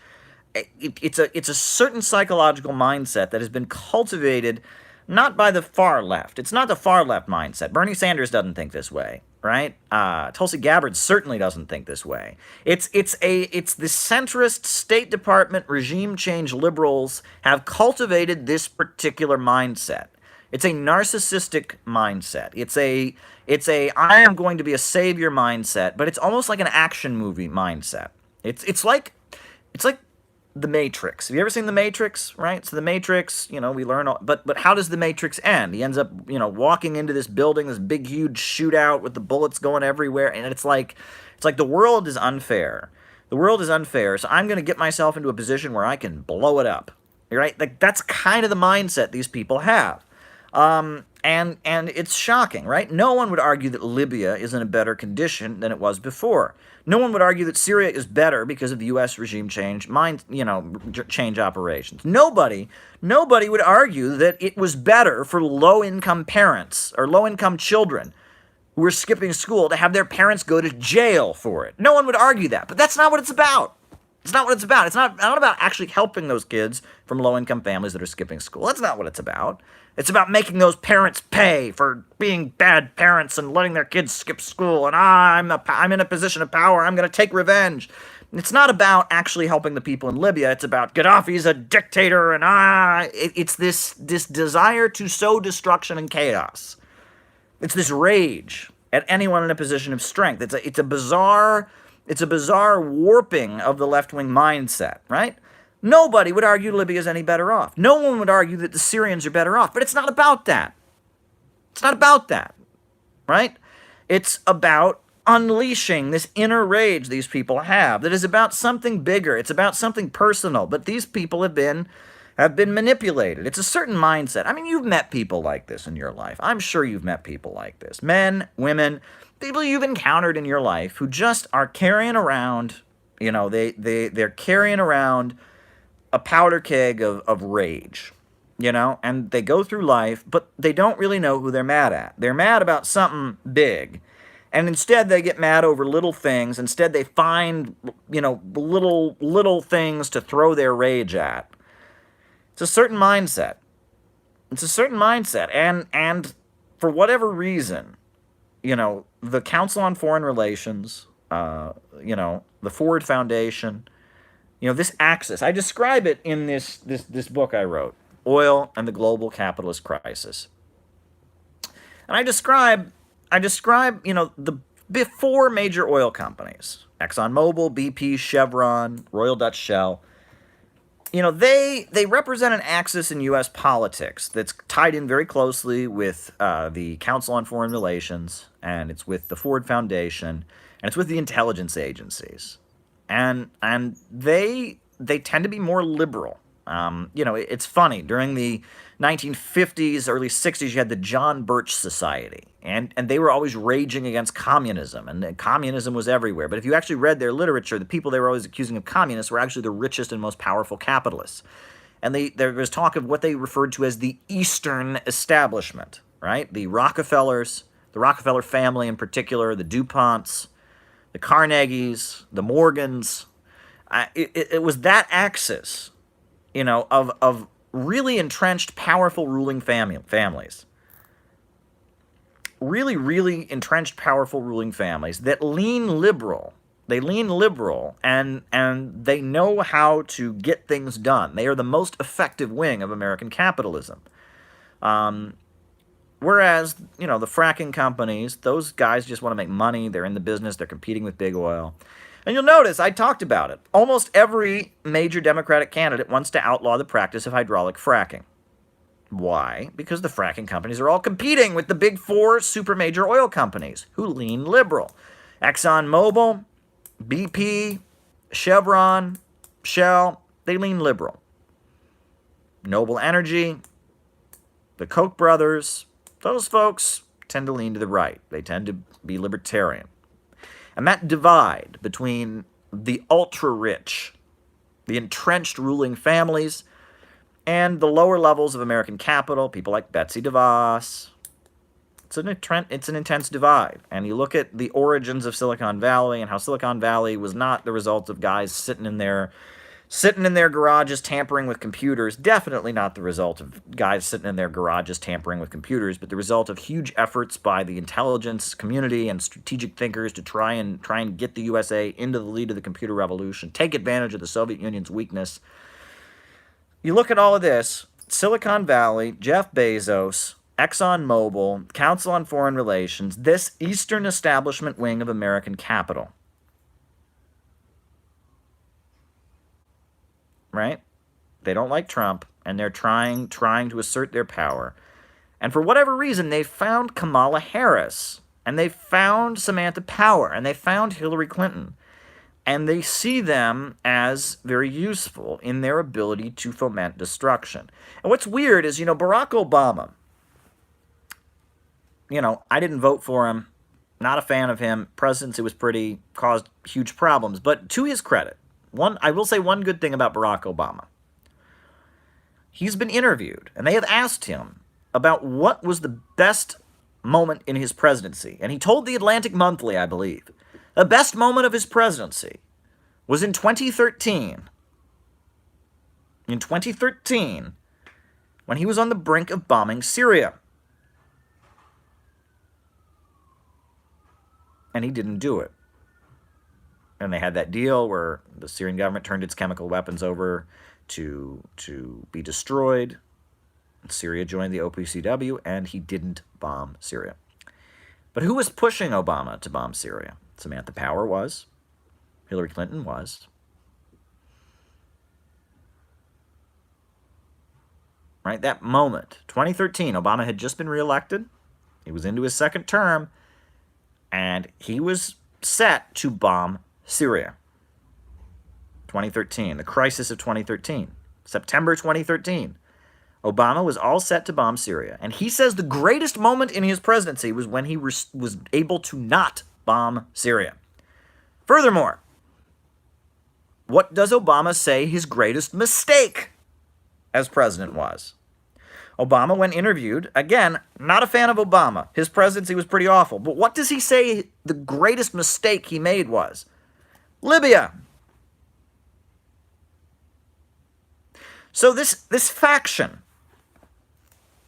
It's a certain psychological mindset that has been cultivated not by the far left. It's not the far left mindset. Bernie Sanders doesn't think this way, right? Tulsi Gabbard certainly doesn't think this way. It's the centrist State Department regime change liberals have cultivated this particular mindset. It's a narcissistic mindset. It's a I am going to be a savior mindset, but it's almost like an action movie mindset. It's like The Matrix. Have you ever seen The Matrix, right? So The Matrix, we learn all, but how does The Matrix end? He ends up, walking into this building, this big, huge shootout with the bullets going everywhere, and it's like the world is unfair. The world is unfair, so I'm going to get myself into a position where I can blow it up, right? Like, that's kind of the mindset these people have. And it's shocking, right? No one would argue that Libya is in a better condition than it was before. No one would argue that Syria is better because of the U.S. regime change, change operations. Nobody would argue that it was better for low-income parents or low-income children who were skipping school to have their parents go to jail for it. No one would argue that, but that's not what it's about. It's not what it's about. It's not about actually helping those kids from low-income families that are skipping school. That's not what it's about. It's about making those parents pay for being bad parents and letting their kids skip school. And I'm in a position of power. I'm going to take revenge. It's not about actually helping the people in Libya. It's about Gaddafi's a dictator, and it's this desire to sow destruction and chaos. It's this rage at anyone in a position of strength. It's a bizarre warping of the left-wing mindset, right? Nobody would argue Libya is any better off. No one would argue that the Syrians are better off. But it's not about that. It's not about that, right? It's about unleashing this inner rage these people have that is about something bigger. It's about something personal. But these people have been manipulated. It's a certain mindset. I mean, you've met people like this in your life. I'm sure you've met people like this. Men, women, people you've encountered in your life who just are carrying around, they're carrying around a powder keg of rage, and they go through life, but they don't really know who they're mad at. They're mad about something big. And instead they get mad over little things. Instead they find, little things to throw their rage at. It's a certain mindset. And for whatever reason, the Council on Foreign Relations, the Ford Foundation, this axis. I describe it in this book I wrote, Oil and the Global Capitalist Crisis. And I describe, the four major oil companies, ExxonMobil, BP, Chevron, Royal Dutch Shell. They represent an axis in U.S. politics that's tied in very closely with the Council on Foreign Relations, and it's with the Ford Foundation, and it's with the intelligence agencies. And they tend to be more liberal. It's funny. During the 1950s, early 60s, you had the John Birch Society, and they were always raging against communism, and communism was everywhere. But if you actually read their literature, the people they were always accusing of communists were actually the richest and most powerful capitalists. And there was talk of what they referred to as the Eastern establishment, right? The Rockefellers, the Rockefeller family in particular, the DuPonts, the Carnegies, the Morgans. It was that axis, of really entrenched, powerful ruling families. Really, really entrenched, powerful ruling families that lean liberal. They lean liberal, and they know how to get things done. They are the most effective wing of American capitalism. Whereas, the fracking companies, those guys just want to make money. They're in the business. They're competing with big oil. And you'll notice, I talked about it. Almost every major Democratic candidate wants to outlaw the practice of hydraulic fracking. Why? Because the fracking companies are all competing with the big four super major oil companies who lean liberal. ExxonMobil, BP, Chevron, Shell, they lean liberal. Noble Energy, the Koch brothers, those folks tend to lean to the right. They tend to be libertarian. And that divide between the ultra-rich, the entrenched ruling families, and the lower levels of American capital, people like Betsy DeVos, it's an intense divide. And you look at the origins of Silicon Valley and how Silicon Valley was not the result of guys sitting in their garages tampering with computers. Definitely not the result of guys sitting in their garages tampering with computers, but the result of huge efforts by the intelligence community and strategic thinkers to try and get the USA into the lead of the computer revolution, take advantage of the Soviet Union's weakness. You look at all of this, Silicon Valley, Jeff Bezos, ExxonMobil, Council on Foreign Relations, this Eastern establishment wing of American capital. Right? They don't like Trump, and they're trying to assert their power. And for whatever reason, they found Kamala Harris, and they found Samantha Power, and they found Hillary Clinton. And they see them as very useful in their ability to foment destruction. And what's weird is, Barack Obama, I didn't vote for him, not a fan of him. Presidency was caused huge problems. But to his credit, I will say one good thing about Barack Obama. He's been interviewed, and they have asked him about what was the best moment in his presidency. And he told the Atlantic Monthly, I believe, the best moment of his presidency was in 2013. In 2013, when he was on the brink of bombing Syria. And he didn't do it. And they had that deal where the Syrian government turned its chemical weapons over to be destroyed. Syria joined the OPCW, and he didn't bomb Syria. But who was pushing Obama to bomb Syria? Samantha Power was. Hillary Clinton was. Right? That moment, 2013, Obama had just been reelected. He was into his second term, and he was set to bomb Syria. 2013, the crisis of 2013, September 2013. Obama was all set to bomb Syria. And he says the greatest moment in his presidency was when he was able to not bomb Syria. Furthermore, what does Obama say his greatest mistake as president was? Obama, when interviewed, again, not a fan of Obama. His presidency was pretty awful. But what does he say the greatest mistake he made was? Libya. So this faction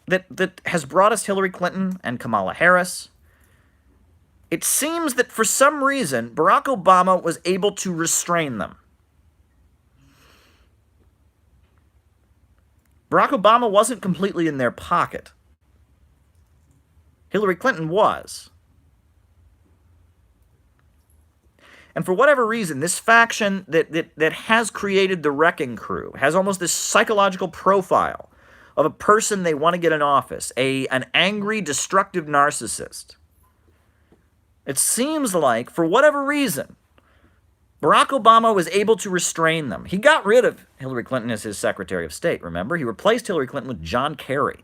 that has brought us Hillary Clinton and Kamala Harris, it seems that for some reason, Barack Obama was able to restrain them. Barack Obama wasn't completely in their pocket. Hillary Clinton was. And for whatever reason, this faction that has created the wrecking crew has almost this psychological profile of a person they want to get in office, an angry, destructive narcissist. It seems like, for whatever reason, Barack Obama was able to restrain them. He got rid of Hillary Clinton as his Secretary of State, remember? He replaced Hillary Clinton with John Kerry.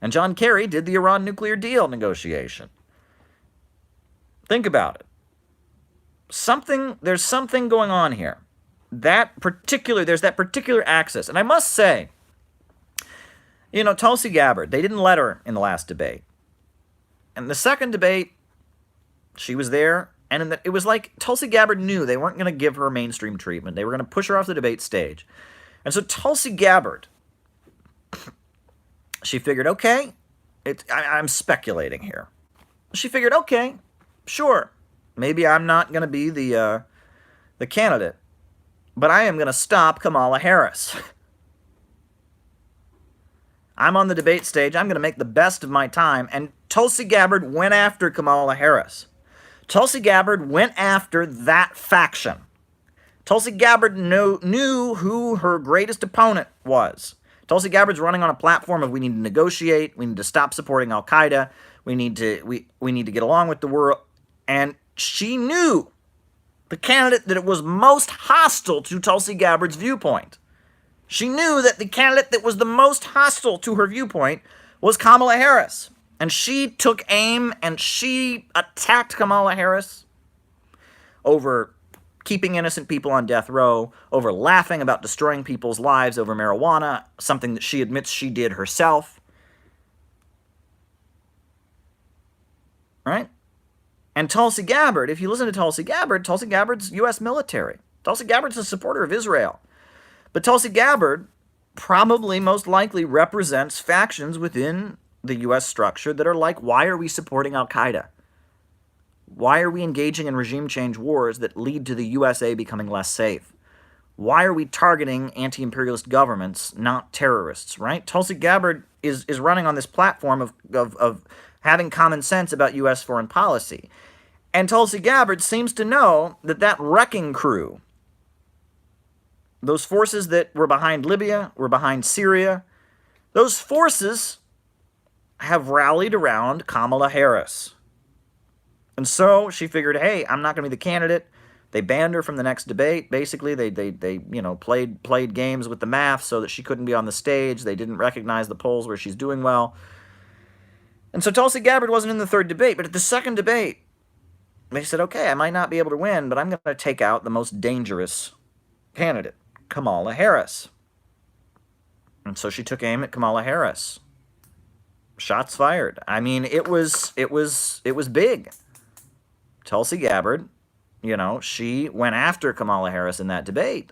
And John Kerry did the Iran nuclear deal negotiation. Think about it. There's something going on here. There's that particular axis. And I must say, Tulsi Gabbard, they didn't let her in the last debate. And the second debate, she was there. And it was like Tulsi Gabbard knew they weren't going to give her mainstream treatment. They were going to push her off the debate stage. And so Tulsi Gabbard, she figured, okay, I'm speculating here. She figured, okay, sure, maybe I'm not going to be the candidate, but I am going to stop Kamala Harris. I'm on the debate stage. I'm going to make the best of my time. And Tulsi Gabbard went after Kamala Harris. Tulsi Gabbard went after that faction. Tulsi Gabbard knew who her greatest opponent was. Tulsi Gabbard's running on a platform of we need to negotiate, we need to stop supporting Al-Qaeda, we need to get along with the world. And she knew the candidate that was most hostile to Tulsi Gabbard's viewpoint. She knew that the candidate that was the most hostile to her viewpoint was Kamala Harris. And she took aim and she attacked Kamala Harris over keeping innocent people on death row, over laughing about destroying people's lives over marijuana, something that she admits she did herself. Right? And Tulsi Gabbard, if you listen to Tulsi Gabbard's U.S. military. Tulsi Gabbard's a supporter of Israel. But Tulsi Gabbard probably most likely represents factions within the U.S. structure that are like, why are we supporting Al-Qaeda? Why are we engaging in regime change wars that lead to the USA becoming less safe? Why are we targeting anti-imperialist governments, not terrorists, right? Tulsi Gabbard is running on this platform of having common sense about U.S. foreign policy. And Tulsi Gabbard seems to know that wrecking crew, those forces that were behind Libya, were behind Syria, those forces have rallied around Kamala Harris. And so she figured, hey, I'm not going to be the candidate. They banned her from the next debate. Basically, they played games with the math so that she couldn't be on the stage. They didn't recognize the polls where she's doing well. And so Tulsi Gabbard wasn't in the third debate. But at the second debate, they said, okay, I might not be able to win, but I'm going to take out the most dangerous candidate, Kamala Harris. And so she took aim at Kamala Harris. Shots fired. I mean, it was big. Tulsi Gabbard, she went after Kamala Harris in that debate.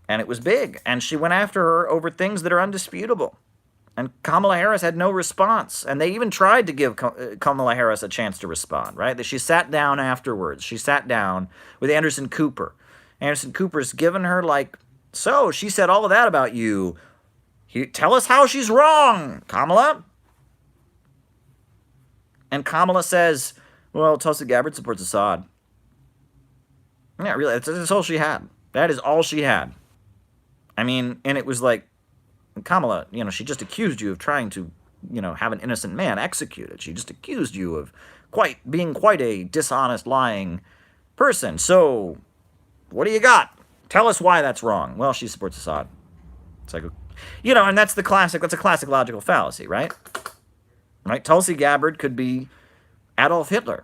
And it was big. And she went after her over things that are undisputable. And Kamala Harris had no response. And they even tried to give Kamala Harris a chance to respond, right? She sat down afterwards. She sat down with Anderson Cooper. Anderson Cooper's given her so she said all of that about you. Tell us how she's wrong, Kamala. And Kamala says, well, Tulsi Gabbard supports Assad. Yeah, really, that's all she had. That is all she had. I mean, and it was like, Kamala, she just accused you of trying to, have an innocent man executed. She just accused you of being quite a dishonest, lying person. So, what do you got? Tell us why that's wrong. Well, she supports Assad. It's like, and that's a classic logical fallacy, right? Right? Tulsi Gabbard could be Adolf Hitler.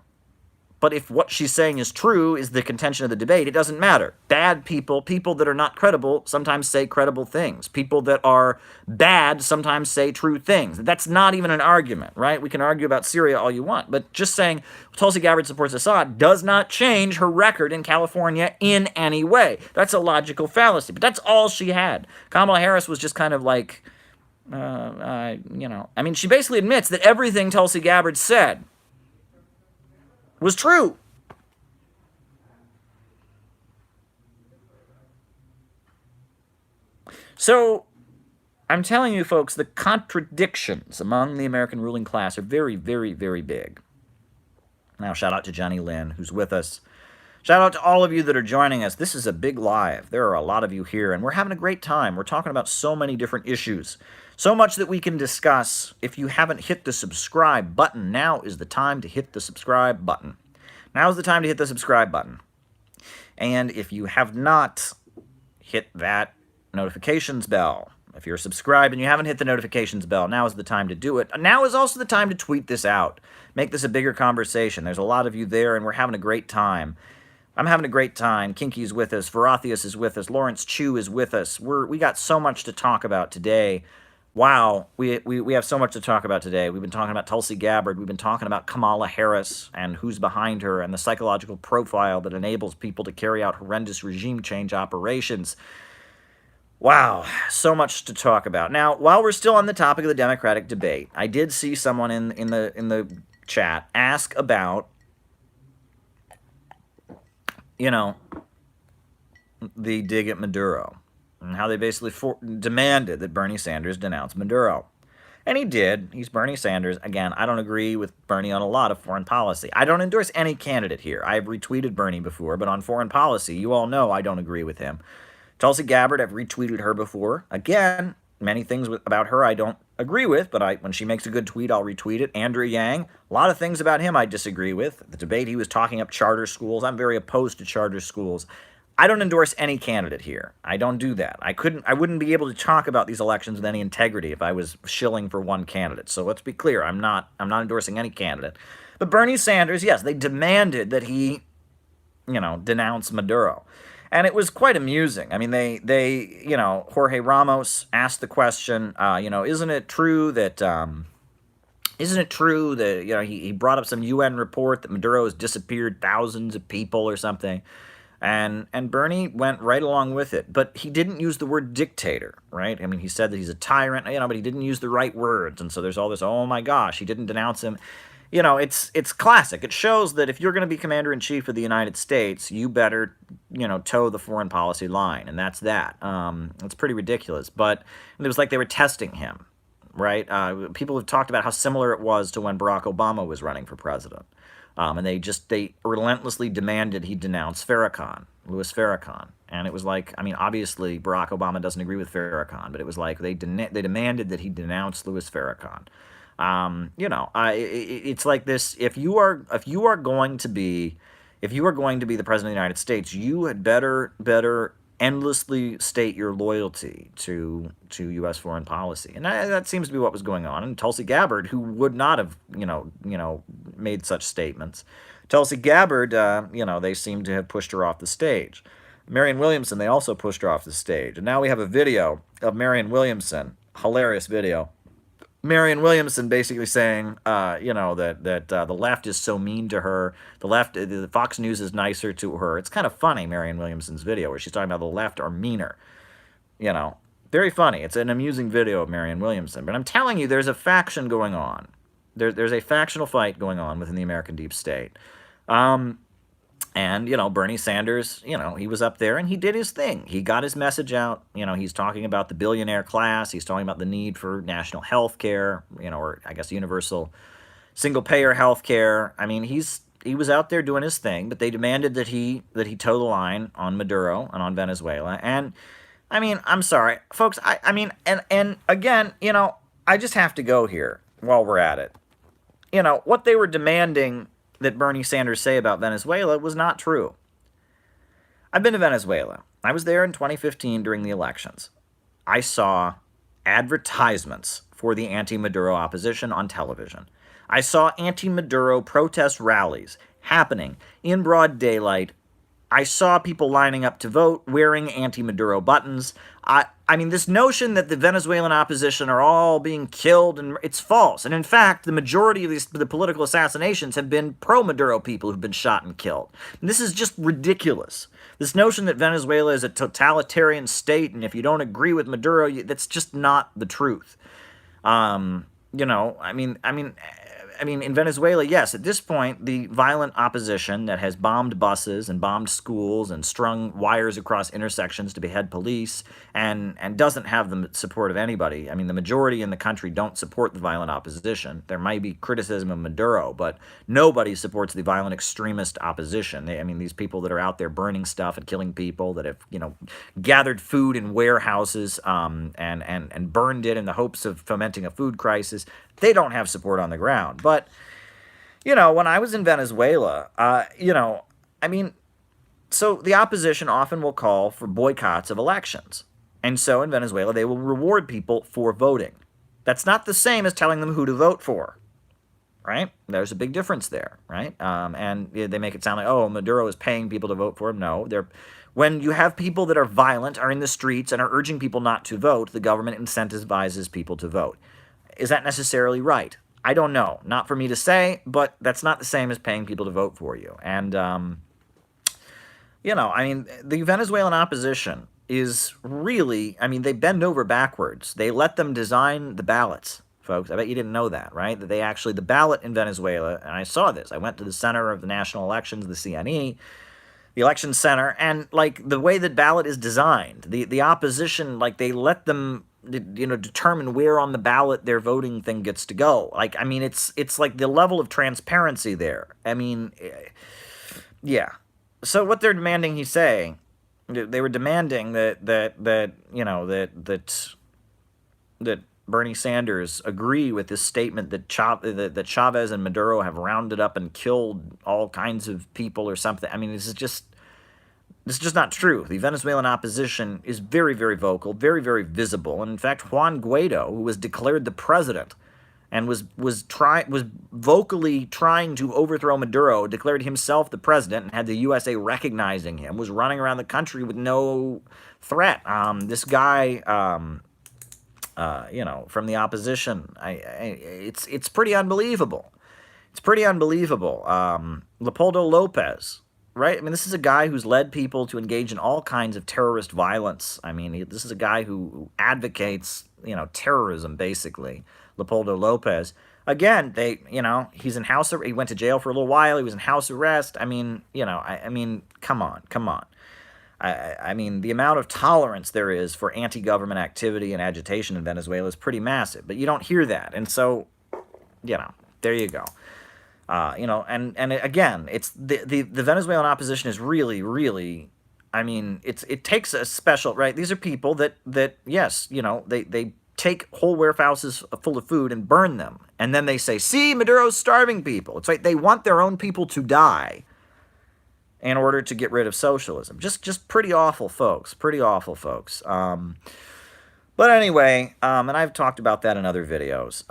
But if what she's saying is true, is the contention of the debate, it doesn't matter. Bad people, people that are not credible, sometimes say credible things. People that are bad sometimes say true things. That's not even an argument, right? We can argue about Syria all you want, but just saying Tulsi Gabbard supports Assad does not change her record in California in any way. That's a logical fallacy, but that's all she had. Kamala Harris was just kind of like, she basically admits that everything Tulsi Gabbard said was true. So, I'm telling you, folks, the contradictions among the American ruling class are very, very, very big. Now, shout out to Johnny Lynn, who's with us. Shout out to all of you that are joining us. This is a big live. There are a lot of you here, and we're having a great time. We're talking about so many different issues. So much that we can discuss. If you haven't hit the subscribe button, now is the time to hit the subscribe button. Now is the time to hit the subscribe button. And if you have not hit that notifications bell, if you're subscribed and you haven't hit the notifications bell, now is the time to do it. Now is also the time to tweet this out. Make this a bigger conversation. There's a lot of you there, and we're having a great time. I'm having a great time. Kinky's with us. Verathius is with us. Lawrence Chu is with us. We got so much to talk about today. Wow, we have so much to talk about today. We've been talking about Tulsi Gabbard. We've been talking about Kamala Harris and who's behind her and the psychological profile that enables people to carry out horrendous regime change operations. Wow, so much to talk about. Now, while we're still on the topic of the Democratic debate, I did see someone in the chat ask about, the dig at Maduro. And how they basically demanded that Bernie Sanders denounce Maduro. And he did. He's Bernie Sanders. Again, I don't agree with Bernie on a lot of foreign policy. I don't endorse any candidate here. I've retweeted Bernie before, but on foreign policy, you all know I don't agree with him. Tulsi Gabbard, I've retweeted her before. Again, many things about her I don't agree with, but when she makes a good tweet, I'll retweet it. Andrew Yang, a lot of things about him I disagree with. The debate, he was talking up charter schools. I'm very opposed to charter schools. I don't endorse any candidate here. I don't do that. I wouldn't be able to talk about these elections with any integrity if I was shilling for one candidate. So let's be clear. I'm not endorsing any candidate. But Bernie Sanders, yes, they demanded that he, denounce Maduro. And it was quite amusing. I mean, they Jorge Ramos asked the question, isn't it true that he brought up some UN report that Maduro has disappeared thousands of people or something. And Bernie went right along with it, but he didn't use the word dictator, right? I mean, he said that he's a tyrant, but he didn't use the right words, and so there's all this, oh my gosh, he didn't denounce him. It's classic. It shows that if you're going to be commander-in-chief of the United States, you better, toe the foreign policy line, and that's that. It's pretty ridiculous, but it was like they were testing him, right? People have talked about how similar it was to when Barack Obama was running for president. And they relentlessly demanded he denounce Louis Farrakhan. And it was like, obviously Barack Obama doesn't agree with Farrakhan, but it was like they demanded that he denounce Louis Farrakhan. It's like this. If you are going to be the president of the United States, you had better endlessly state your loyalty to U.S. foreign policy, and that seems to be what was going on. And Tulsi Gabbard, who would not have made such statements, Tulsi Gabbard, they seem to have pushed her off the stage. Marianne Williamson, they also pushed her off the stage, and now we have a video of Marianne Williamson, hilarious video. Marianne Williamson basically saying, that the left is so mean to her. The Fox News is nicer to her. It's kind of funny, Marianne Williamson's video, where she's talking about the left are meaner. Very funny. It's an amusing video of Marianne Williamson. But I'm telling you, there's a faction going on. There's a factional fight going on within the American deep state. And, Bernie Sanders, he was up there and he did his thing. He got his message out. He's talking about the billionaire class. He's talking about the need for national health care, or I guess universal single-payer health care. He was out there doing his thing, but they demanded that he toe the line on Maduro and on Venezuela. And, I'm sorry, folks, and again, I just have to go here while we're at it. What they were demanding that Bernie Sanders say about Venezuela was not true. I've been to Venezuela. I was there in 2015 during the elections. I saw advertisements for the anti-Maduro opposition on television. I saw anti-Maduro protest rallies happening in broad daylight. I saw people lining up to vote wearing anti-Maduro buttons. I mean, this notion that the Venezuelan opposition are all being killed, and it's false. And in fact, the majority of the political assassinations have been pro-Maduro people who've been shot and killed. And this is just ridiculous. This notion that Venezuela is a totalitarian state, and if you don't agree with Maduro, that's just not the truth. You know, I mean, in Venezuela, yes, at this point, the violent opposition that has bombed buses and bombed schools and strung wires across intersections to behead police and doesn't have the support of anybody. I mean, the majority in the country don't support the violent opposition. There might be criticism of Maduro, but nobody supports the violent extremist opposition. I mean, these people that are out there burning stuff and killing people, that have, you know, gathered food in warehouses and burned it in the hopes of fomenting a food crisis, they don't have support on the ground. But, you know, when I was in Venezuela, you know, I mean, so the opposition often will call for boycotts of elections. And so in Venezuela, they will reward people for voting. That's not the same as telling them who to vote for, right? There's a big difference there, right? And they make it sound like, oh, Maduro is paying people to vote for him. No, when you have people that are violent, are in the streets, and are urging people not to vote, the government incentivizes people to vote. Is that necessarily right? I don't know. Not for me to say, but that's not the same as paying people to vote for you. And, you know, I mean, the Venezuelan opposition is really, I mean, they bend over backwards. They let them design the ballots, folks. I bet you didn't know that, right? That they actually, the ballot in Venezuela, and I saw this. I went to the center of the national elections, the CNE, the election center, and, like, the way the ballot is designed, the opposition, like, they let them, you know, determine where on the ballot their voting thing gets to go. Like, I mean, it's like the level of transparency there. I mean, yeah. So what they're demanding, he's saying, they were demanding that you know, that Bernie Sanders agree with this statement that Chavez and Maduro have rounded up and killed all kinds of people or something. I mean, this is just not true. The Venezuelan opposition is very, very vocal, very, very visible. And in fact, Juan Guaido, who was declared the president and was vocally trying to overthrow Maduro, declared himself the president and had the USA recognizing him, was running around the country with no threat. This guy, you know, from the opposition, it's pretty unbelievable. It's pretty unbelievable. Leopoldo Lopez, right? I mean, this is a guy who's led people to engage in all kinds of terrorist violence. I mean, this is a guy who advocates, you know, terrorism, basically. Leopoldo Lopez. Again, you know, he went to jail for a little while. He was in house arrest. I mean, you know, I mean, come on. I mean, the amount of tolerance there is for anti-government activity and agitation in Venezuela is pretty massive, but you don't hear that. And so, you know, there you go. You know, and again, it's the Venezuelan opposition is really, really, I mean, it takes a special, right? These are people that yes, you know, they take whole warehouses full of food and burn them, and then they say, see, Maduro's starving people. It's like they want their own people to die in order to get rid of socialism. Just pretty awful, folks. Pretty awful, folks. But anyway, and I've talked about that in other videos.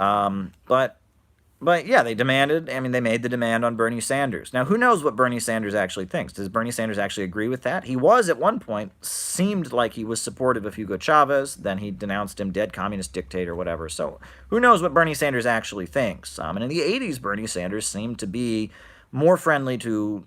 But yeah, they made the demand on Bernie Sanders. Now, who knows what Bernie Sanders actually thinks? Does Bernie Sanders actually agree with that? He was, at one point, seemed like he was supportive of Hugo Chavez. Then he denounced him, dead communist dictator, whatever. So who knows what Bernie Sanders actually thinks? And in the 80s, Bernie Sanders seemed to be more friendly to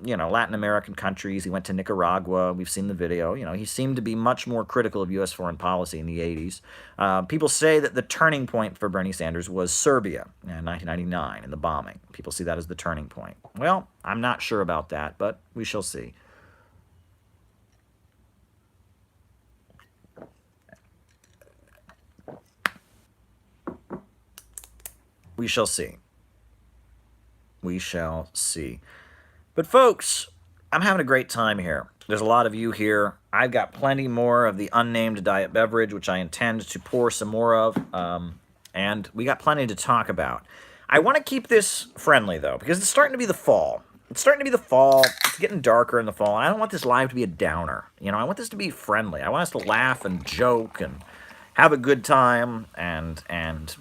you know, Latin American countries. He went to Nicaragua. We've seen the video. You know, he seemed to be much more critical of U.S. foreign policy in the 80s. People say that the turning point for Bernie Sanders was Serbia in 1999 and the bombing. People see that as the turning point. Well, I'm not sure about that, but we shall see. We shall see. We shall see. But folks, I'm having a great time here. There's a lot of you here. I've got plenty more of the unnamed diet beverage, which I intend to pour some more of, and we got plenty to talk about. I want to keep this friendly, though, because it's starting to be the fall. It's starting to be the fall. It's getting darker in the fall. And I don't want this live to be a downer. You know, I want this to be friendly. I want us to laugh and joke and have a good time and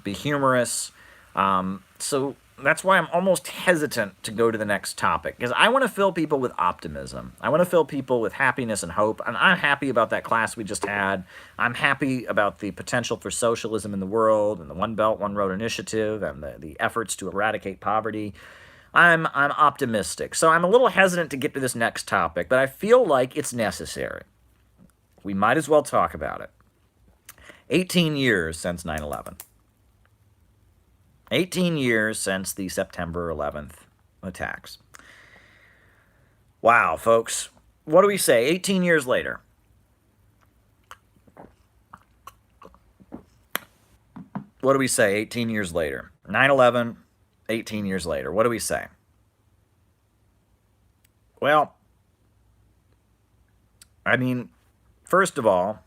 be humorous. So that's why I'm almost hesitant to go to the next topic, because I want to fill people with optimism. I want to fill people with happiness and hope, and I'm happy about that class we just had. I'm happy about the potential for socialism in the world and the One Belt, One Road initiative and the efforts to eradicate poverty. I'm optimistic. So I'm a little hesitant to get to this next topic, but I feel like it's necessary. We might as well talk about it. 18 years since 9/11. 18 years since the September 11th attacks. Wow, folks. What do we say? 18 years later. What do we say 18 years later? 9/11, 18 years later. What do we say? Well, I mean, first of all,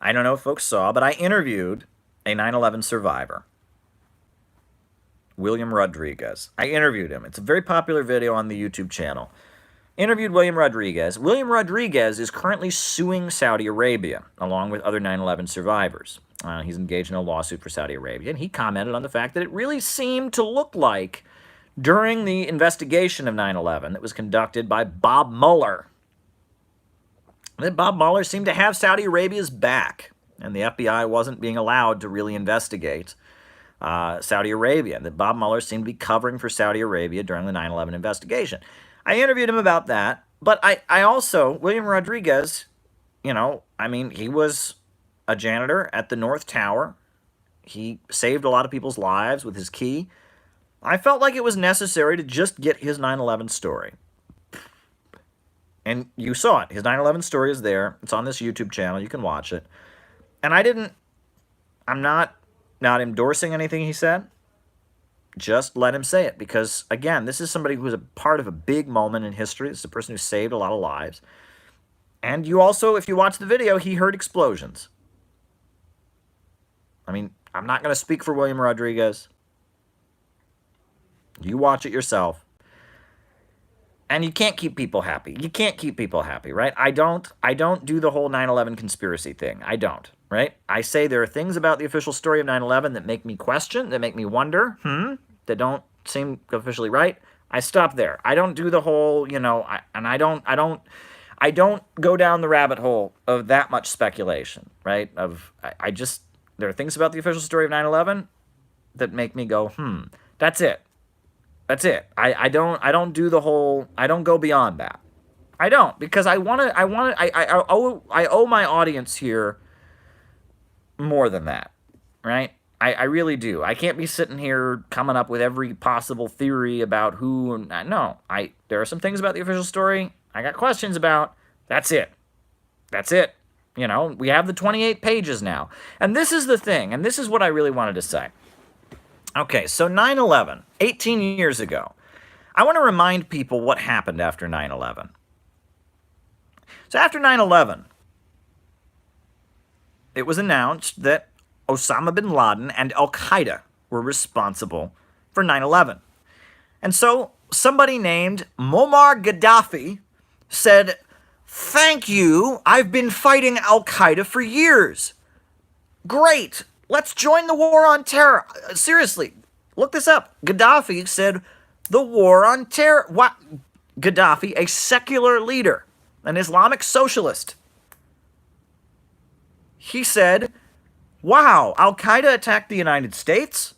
I don't know if folks saw, but I interviewed a 9/11 survivor, William Rodriguez. I interviewed him. It's a very popular video on the YouTube channel. Interviewed William Rodriguez. William Rodriguez is currently suing Saudi Arabia, along with other 9/11 survivors. He's engaged in a lawsuit for Saudi Arabia, and he commented on the fact that it really seemed to look like, during the investigation of 9/11 that was conducted by Bob Mueller, that Bob Mueller seemed to have Saudi Arabia's back, and the FBI wasn't being allowed to really investigate Saudi Arabia, that Bob Mueller seemed to be covering for Saudi Arabia during the 9/11 investigation. I interviewed him about that, but I also, William Rodriguez, you know, I mean, he was a janitor at the North Tower. He saved a lot of people's lives with his key. I felt like it was necessary to just get his 9/11 story. And you saw it. His 9/11 story is there. It's on this YouTube channel. You can watch it. And I'm not endorsing anything he said. Just let him say it. Because, again, this is somebody who was a part of a big moment in history. This is a person who saved a lot of lives. And you also, if you watch the video, he heard explosions. I mean, I'm not going to speak for William Rodriguez. You watch it yourself. And you can't keep people happy. You can't keep people happy, right? I don't do the whole 9/11 conspiracy thing. I don't, right? I say there are things about the official story of 9/11 that make me question, that make me wonder, that don't seem officially right. I stop there. I don't do the whole, you know, I don't go down the rabbit hole of that much speculation, right? There are things about the official story of 9/11 that make me go, that's it. That's it. I don't do the whole, I don't go beyond that. I don't, because I owe my audience here more than that, right? I really do. I can't be sitting here coming up with every possible theory about who, no. There are some things about the official story I got questions about. That's it. That's it. You know, we have the 28 pages now. And this is the thing, and this is what I really wanted to say. Okay, so 9/11, 18 years ago. I want to remind people what happened after 9/11. So after 9/11, it was announced that Osama bin Laden and Al-Qaeda were responsible for 9/11. And so somebody named Muammar Gaddafi said, "Thank you, I've been fighting Al-Qaeda for years. Great. Let's join the war on terror." Seriously, look this up. Gaddafi said, the war on terror. What? Gaddafi, a secular leader, an Islamic socialist. He said, wow, Al-Qaeda attacked the United States.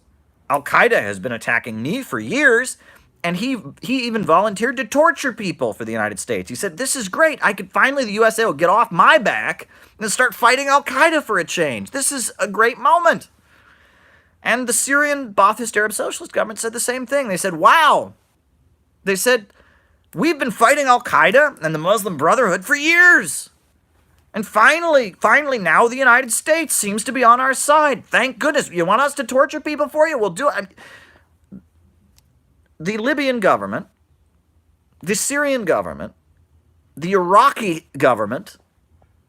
Al-Qaeda has been attacking me for years. And he even volunteered to torture people for the United States. He said, this is great. Finally, the USA will get off my back and start fighting Al-Qaeda for a change. This is a great moment. And the Syrian Ba'athist Arab Socialist government said the same thing. They said, wow. They said, we've been fighting Al-Qaeda and the Muslim Brotherhood for years. And finally, now the United States seems to be on our side. Thank goodness. You want us to torture people for you? We'll do it. The Libyan government, the Syrian government, the Iraqi government,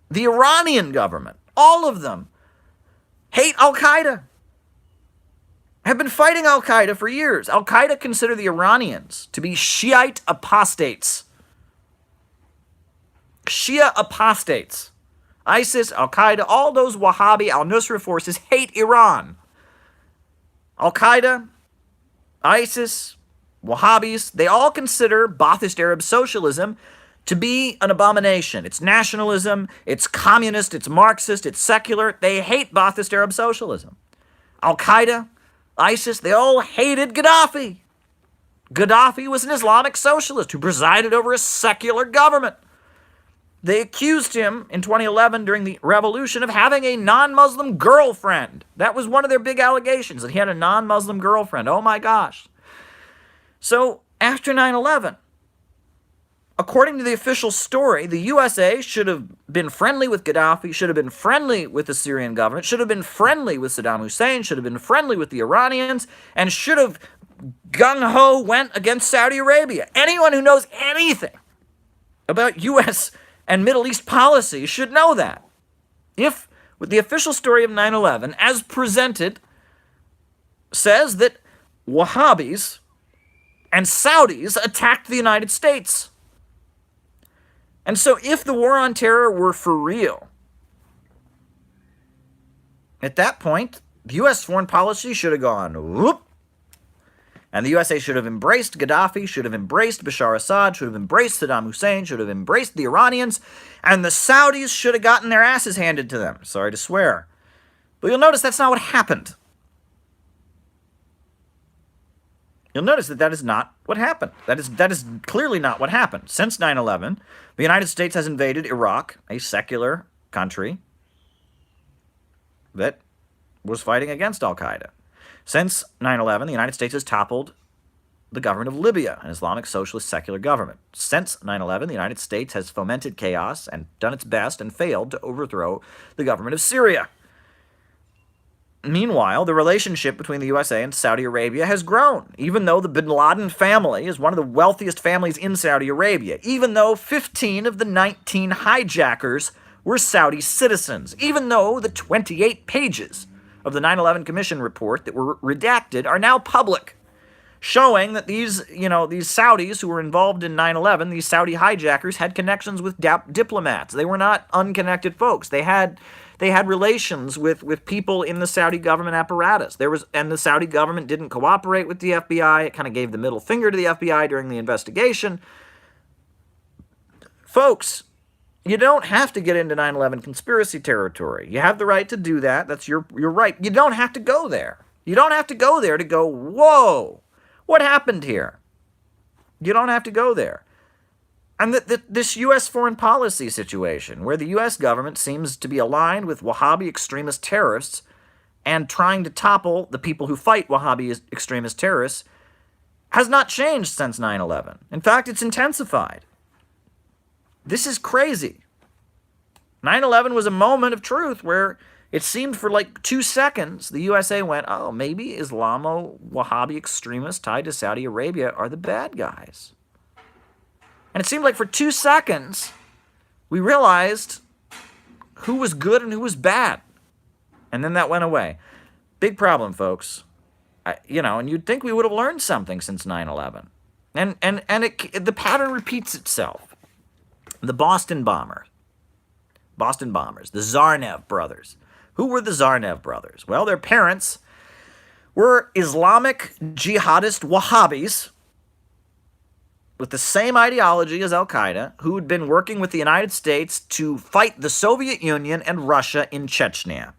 the Iranian government, all of them hate Al-Qaeda. have been fighting al-Qaeda for years. Al-Qaeda consider the Iranians to be Shiite apostates. Shia apostates. ISIS, Al-Qaeda, all those Wahhabi al-Nusra forces hate Iran. Al-Qaeda, ISIS, Wahhabis, they all consider Ba'athist Arab socialism to be an abomination. It's nationalism, it's communist, it's Marxist, it's secular. They hate Ba'athist Arab socialism. Al-Qaeda, ISIS, they all hated Gaddafi. Gaddafi was an Islamic socialist who presided over a secular government. They accused him in 2011 during the revolution of having a non-Muslim girlfriend. That was one of their big allegations, that he had a non-Muslim girlfriend. Oh my gosh. So after 9/11, according to the official story, the USA should have been friendly with Gaddafi, should have been friendly with the Syrian government, should have been friendly with Saddam Hussein, should have been friendly with the Iranians, and should have gung-ho went against Saudi Arabia. Anyone who knows anything about U.S. and Middle East policy should know that. If, with the official story of 9/11, as presented, says that Wahhabis and Saudis attacked the United States. And so if the war on terror were for real, at that point, the U.S. foreign policy should have gone whoop. And the USA should have embraced Gaddafi, should have embraced Bashar Assad, should have embraced Saddam Hussein, should have embraced the Iranians, and the Saudis should have gotten their asses handed to them. Sorry to swear. But you'll notice that's not what happened. You'll notice that is not what happened. That is clearly not what happened. Since 9/11, the United States has invaded Iraq, a secular country that was fighting against al-Qaeda. Since 9/11, the United States has toppled the government of Libya, an Islamic socialist secular government. Since 9/11, the United States has fomented chaos and done its best and failed to overthrow the government of Syria. Meanwhile, the relationship between the USA and Saudi Arabia has grown, even though the bin Laden family is one of the wealthiest families in Saudi Arabia, even though 15 of the 19 hijackers were Saudi citizens, even though the 28 pages of the 9/11 Commission report that were redacted are now public, showing that these Saudis who were involved in 9/11, these Saudi hijackers, had connections with diplomats. They were not unconnected folks. They had relations with people in the Saudi government apparatus. And the Saudi government didn't cooperate with the FBI. It kind of gave the middle finger to the FBI during the investigation. Folks, you don't have to get into 9/11 conspiracy territory. You have the right to do that. That's your right. You don't have to go there. You don't have to go there to go, whoa, what happened here? You don't have to go there. And this U.S. foreign policy situation, where the U.S. government seems to be aligned with Wahhabi extremist terrorists and trying to topple the people who fight Wahhabi extremist terrorists, has not changed since 9/11. In fact, it's intensified. This is crazy. 9/11 was a moment of truth where it seemed for like 2 seconds the USA went, oh, maybe Islamo-Wahhabi extremists tied to Saudi Arabia are the bad guys. And it seemed like for 2 seconds we realized who was good and who was bad. And then that went away. Big problem, folks. And you'd think we would have learned something since 9/11. And the pattern repeats itself. The Boston bombers, the Tsarnaev brothers. Who were the Tsarnaev brothers? Well, their parents were Islamic jihadist Wahhabis with the same ideology as Al-Qaeda, who had been working with the United States to fight the Soviet Union and Russia in Chechnya.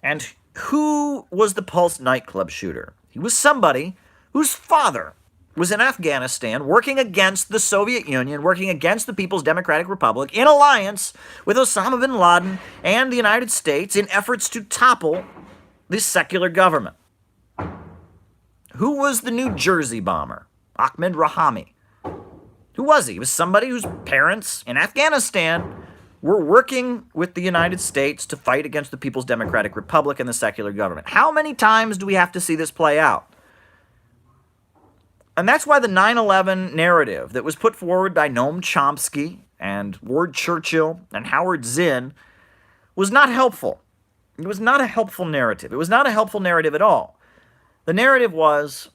And who was the Pulse nightclub shooter? He was somebody whose father was in Afghanistan working against the Soviet Union, working against the People's Democratic Republic, in alliance with Osama bin Laden and the United States in efforts to topple this secular government. Who was the New Jersey bomber? Ahmed Rahami. Who was he? He was somebody whose parents in Afghanistan were working with the United States to fight against the People's Democratic Republic and the secular government. How many times do we have to see this play out? And that's why the 9/11 narrative that was put forward by Noam Chomsky and Ward Churchill and Howard Zinn was not helpful. It was not a helpful narrative. It was not a helpful narrative at all. The narrative was,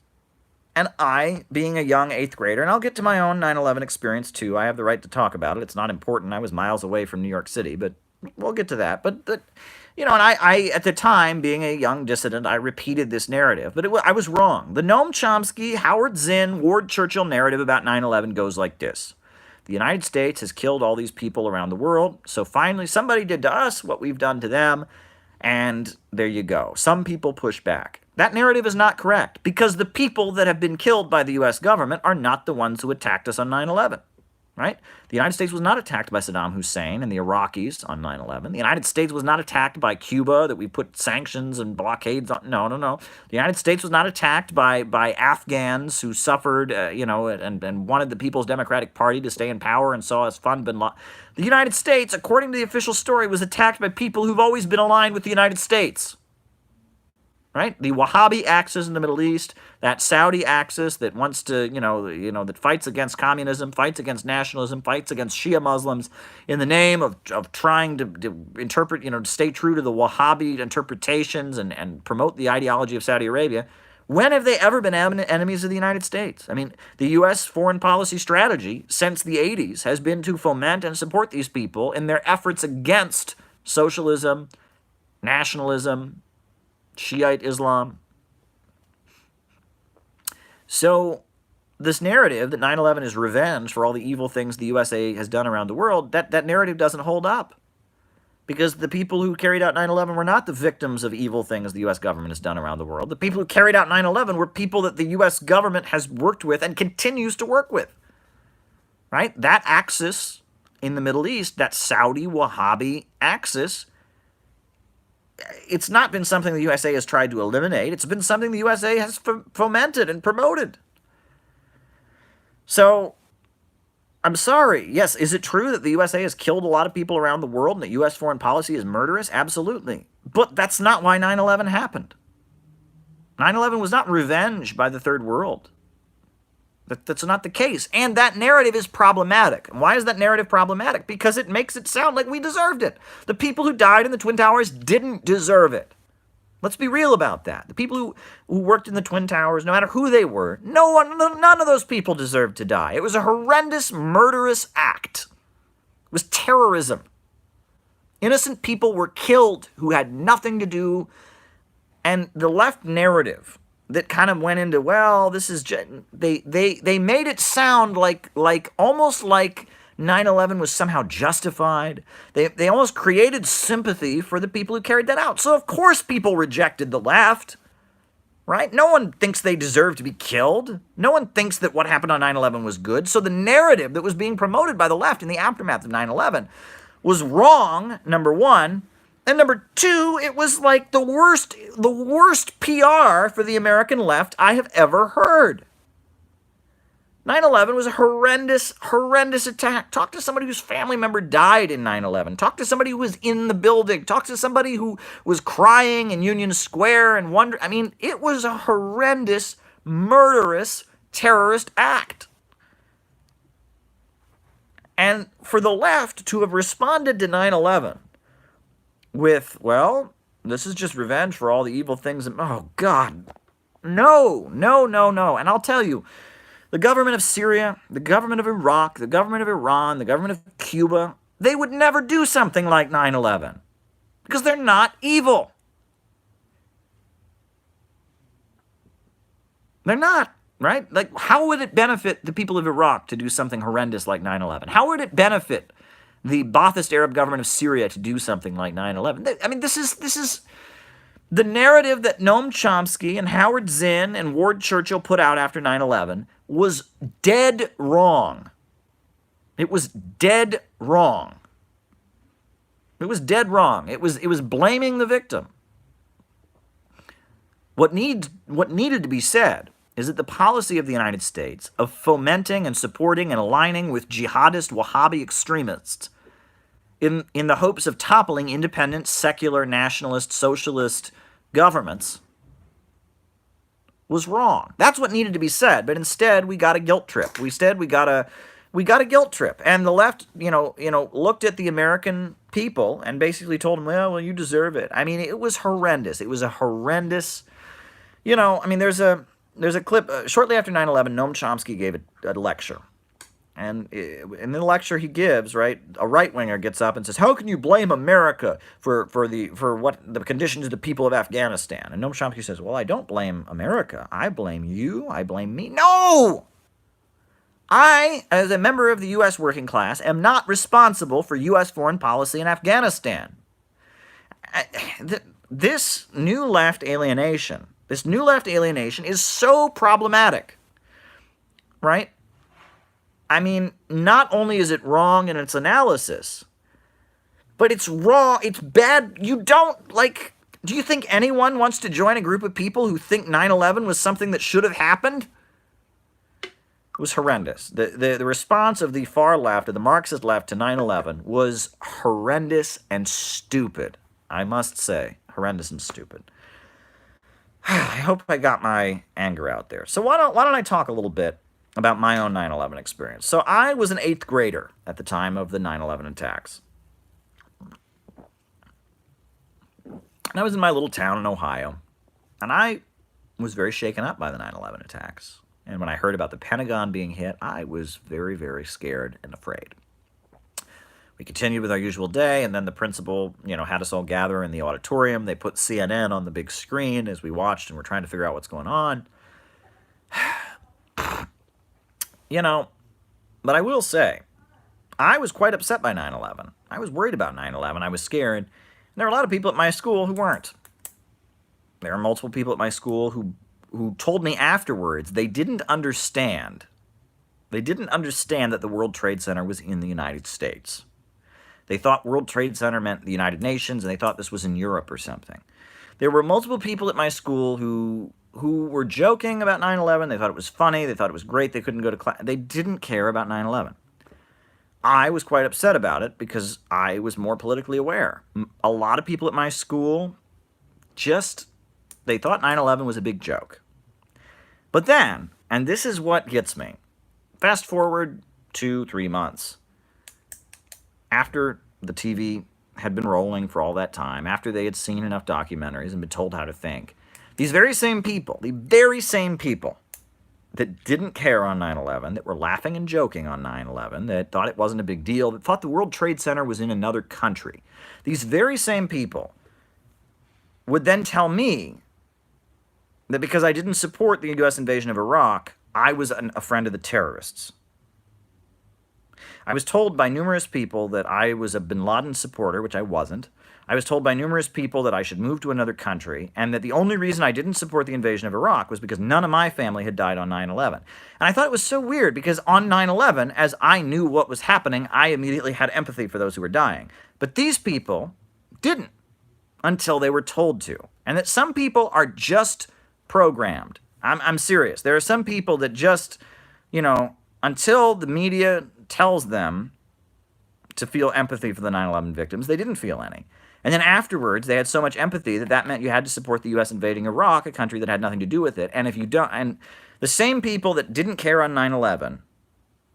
and I, being a young 8th grader, and I'll get to my own 9/11 experience too. I have the right to talk about it. It's not important. I was miles away from New York City, but we'll get to that. But and I at the time, being a young dissident, I repeated this narrative, but I was wrong. The Noam Chomsky, Howard Zinn, Ward Churchill narrative about 9/11 goes like this. The United States has killed all these people around the world, so finally somebody did to us what we've done to them, and there you go. Some people push back. That narrative is not correct, because the people that have been killed by the U.S. government are not the ones who attacked us on 9/11. Right? The United States was not attacked by Saddam Hussein and the Iraqis on 9/11. The United States was not attacked by Cuba, that we put sanctions and blockades on. No. The United States was not attacked by Afghans who suffered, and wanted the People's Democratic Party to stay in power and saw us fund bin Laden. The United States, according to the official story, was attacked by people who've always been aligned with the United States. Right? The Wahhabi axis in the Middle East, that Saudi axis that wants to, that fights against communism, fights against nationalism, fights against Shia Muslims in the name of trying to interpret, stay true to the Wahhabi interpretations and promote the ideology of Saudi Arabia. When have they ever been enemies of the United States? I mean, the U.S. foreign policy strategy since the 80s has been to foment and support these people in their efforts against socialism, nationalism, Shiite Islam. So this narrative that 9/11 is revenge for all the evil things the USA has done around the world, that narrative doesn't hold up. Because the people who carried out 9/11 were not the victims of evil things the U.S. government has done around the world. The people who carried out 9/11 were people that the U.S. government has worked with and continues to work with. Right? That axis in the Middle East, that Saudi Wahhabi axis, it's not been something the USA has tried to eliminate. It's been something the USA has fomented and promoted. So, I'm sorry. Yes, is it true that the USA has killed a lot of people around the world and that U.S. foreign policy is murderous? Absolutely. But that's not why 9/11 happened. 9/11 was not revenge by the Third World. That's not the case. And that narrative is problematic. And why is that narrative problematic? Because it makes it sound like we deserved it. The people who died in the Twin Towers didn't deserve it. Let's be real about that. The people who worked in the Twin Towers, no matter who they were, none of those people deserved to die. It was a horrendous, murderous act. It was terrorism. Innocent people were killed who had nothing to do. And the left narrative that kind of went into, well, this is just, they made it sound like almost like 9/11 was somehow justified. They almost created sympathy for the people who carried that out. So of course people rejected the left, right? No one thinks they deserve to be killed. No one thinks that what happened on 9/11 was good. So the narrative that was being promoted by the left in the aftermath of 9/11 was wrong, number one. And number two, it was like the worst PR for the American left I have ever heard. 9/11 was a horrendous attack. Talk to somebody whose family member died in 9/11. Talk to somebody who was in the building. Talk to somebody who was crying in Union Square and wonder. I mean, it was a horrendous, murderous, terrorist act. And for the left to have responded to 9/11 with, well, this is just revenge for all the evil things. Oh, God. No. And I'll tell you, the government of Syria, the government of Iraq, the government of Iran, the government of Cuba, they would never do something like 9/11 because they're not evil. They're not, right? Like, how would it benefit the people of Iraq to do something horrendous like 9/11? How would it benefit the Ba'athist Arab government of Syria to do something like 9/11? I mean, this is the narrative that Noam Chomsky and Howard Zinn and Ward Churchill put out after 9/11 was dead wrong. It was dead wrong. It was dead wrong. It was blaming the victim. What needed to be said is that the policy of the United States of fomenting and supporting and aligning with jihadist Wahhabi extremists in the hopes of toppling independent, secular, nationalist, socialist governments was wrong. That's what needed to be said, but instead we got a guilt trip. Instead we got We got a guilt trip, and the left, looked at the American people and basically told them, well, you deserve it. I mean, it was horrendous. It was a horrendous, there's a clip shortly after 9/11. Noam Chomsky gave a lecture, and in the lecture he gives, right, a right winger gets up and says, "How can you blame America for what the conditions of the people of Afghanistan?" And Noam Chomsky says, "Well, I don't blame America. I blame you. I blame me." No. I, as a member of the U.S. working class, am not responsible for U.S. foreign policy in Afghanistan. This new left alienation is so problematic, right? I mean, not only is it wrong in its analysis, but it's wrong, it's bad. Do you think anyone wants to join a group of people who think 9/11 was something that should have happened? It was horrendous. The response of the far left, of the Marxist left to 9/11 was horrendous and stupid. I must say, horrendous and stupid. I hope I got my anger out there. So why don't I talk a little bit about my own 9/11 experience. So I was an 8th grader at the time of the 9/11 attacks. And I was in my little town in Ohio, and I was very shaken up by the 9/11 attacks. And when I heard about the Pentagon being hit, I was very, very scared and afraid. We continued with our usual day, and then the principal, had us all gather in the auditorium. They put CNN on the big screen as we watched, and we're trying to figure out what's going on. But I will say, I was quite upset by 9/11. I was worried about 9/11. I was scared. And there were a lot of people at my school who weren't. There were multiple people at my school who told me afterwards they didn't understand. They didn't understand that the World Trade Center was in the United States. They thought World Trade Center meant the United Nations, and they thought this was in Europe or something. There were multiple people at my school who were joking about 9/11. They thought it was funny. They thought it was great. They couldn't go to class. They didn't care about 9/11. I was quite upset about it because I was more politically aware. A lot of people at my school they thought 9/11 was a big joke. But then, and this is what gets me, fast forward 2-3 months, after the TV had been rolling for all that time, after they had seen enough documentaries and been told how to think, the very same people that didn't care on 9/11, that were laughing and joking on 9/11, that thought it wasn't a big deal, that thought the World Trade Center was in another country, these very same people would then tell me that because I didn't support the U.S. invasion of Iraq, I was a friend of the terrorists. I was told by numerous people that I was a bin Laden supporter, which I wasn't. I was told by numerous people that I should move to another country, and that the only reason I didn't support the invasion of Iraq was because none of my family had died on 9/11. And I thought it was so weird, because on 9/11, as I knew what was happening, I immediately had empathy for those who were dying. But these people didn't, until they were told to. And that some people are just programmed. I'm serious. There are some people that just, until the media tells them to feel empathy for the 9/11 victims, they didn't feel any. And then afterwards, they had so much empathy that meant you had to support the U.S. invading Iraq, a country that had nothing to do with it. And if you don't, and the same people that didn't care on 9/11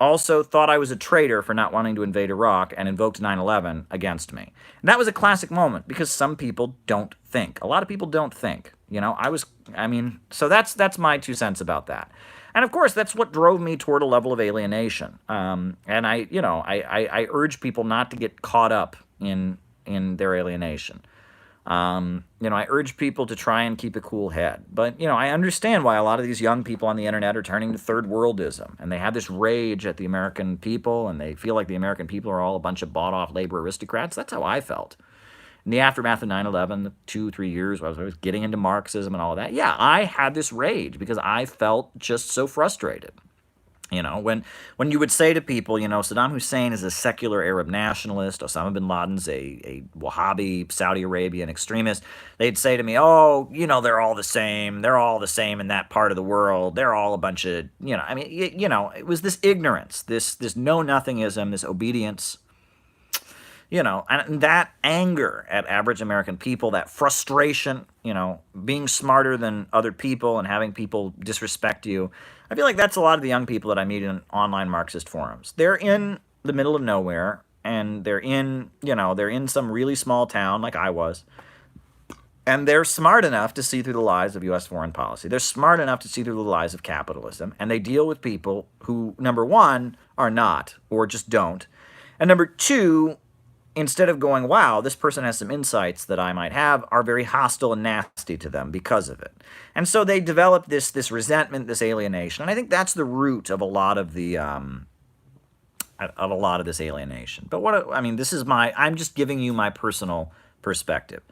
also thought I was a traitor for not wanting to invade Iraq and invoked 9/11 against me. And that was a classic moment, because some people don't think. A lot of people don't think. So that's my 2 cents about that. And of course, that's what drove me toward a level of alienation. And I urge people not to get caught up in their alienation. I urge people to try and keep a cool head. But, I understand why a lot of these young people on the internet are turning to third worldism. And they have this rage at the American people, and they feel like the American people are all a bunch of bought-off labor aristocrats. That's how I felt. In the aftermath of 9/11, the 2-3 years where I was getting into Marxism and all of that, yeah, I had this rage because I felt just so frustrated. When you would say to people, Saddam Hussein is a secular Arab nationalist, Osama bin Laden's a Wahhabi Saudi Arabian extremist, they'd say to me, oh, they're all the same. They're all the same in that part of the world. They're all a bunch of, it was this ignorance, this know-nothingism, this obedience. And that anger at average American people, that frustration, being smarter than other people and having people disrespect you. I feel like that's a lot of the young people that I meet in online Marxist forums. They're in the middle of nowhere, and they're in some really small town like I was, and they're smart enough to see through the lies of U.S. foreign policy. They're smart enough to see through the lies of capitalism, and they deal with people who, number one, are not, or just don't, and number two, instead of going, wow, this person has some insights that I might have, are very hostile and nasty to them because of it. And so they develop this resentment, this alienation. And I think that's the root of a lot of the this alienation. But I'm just giving you my personal perspective.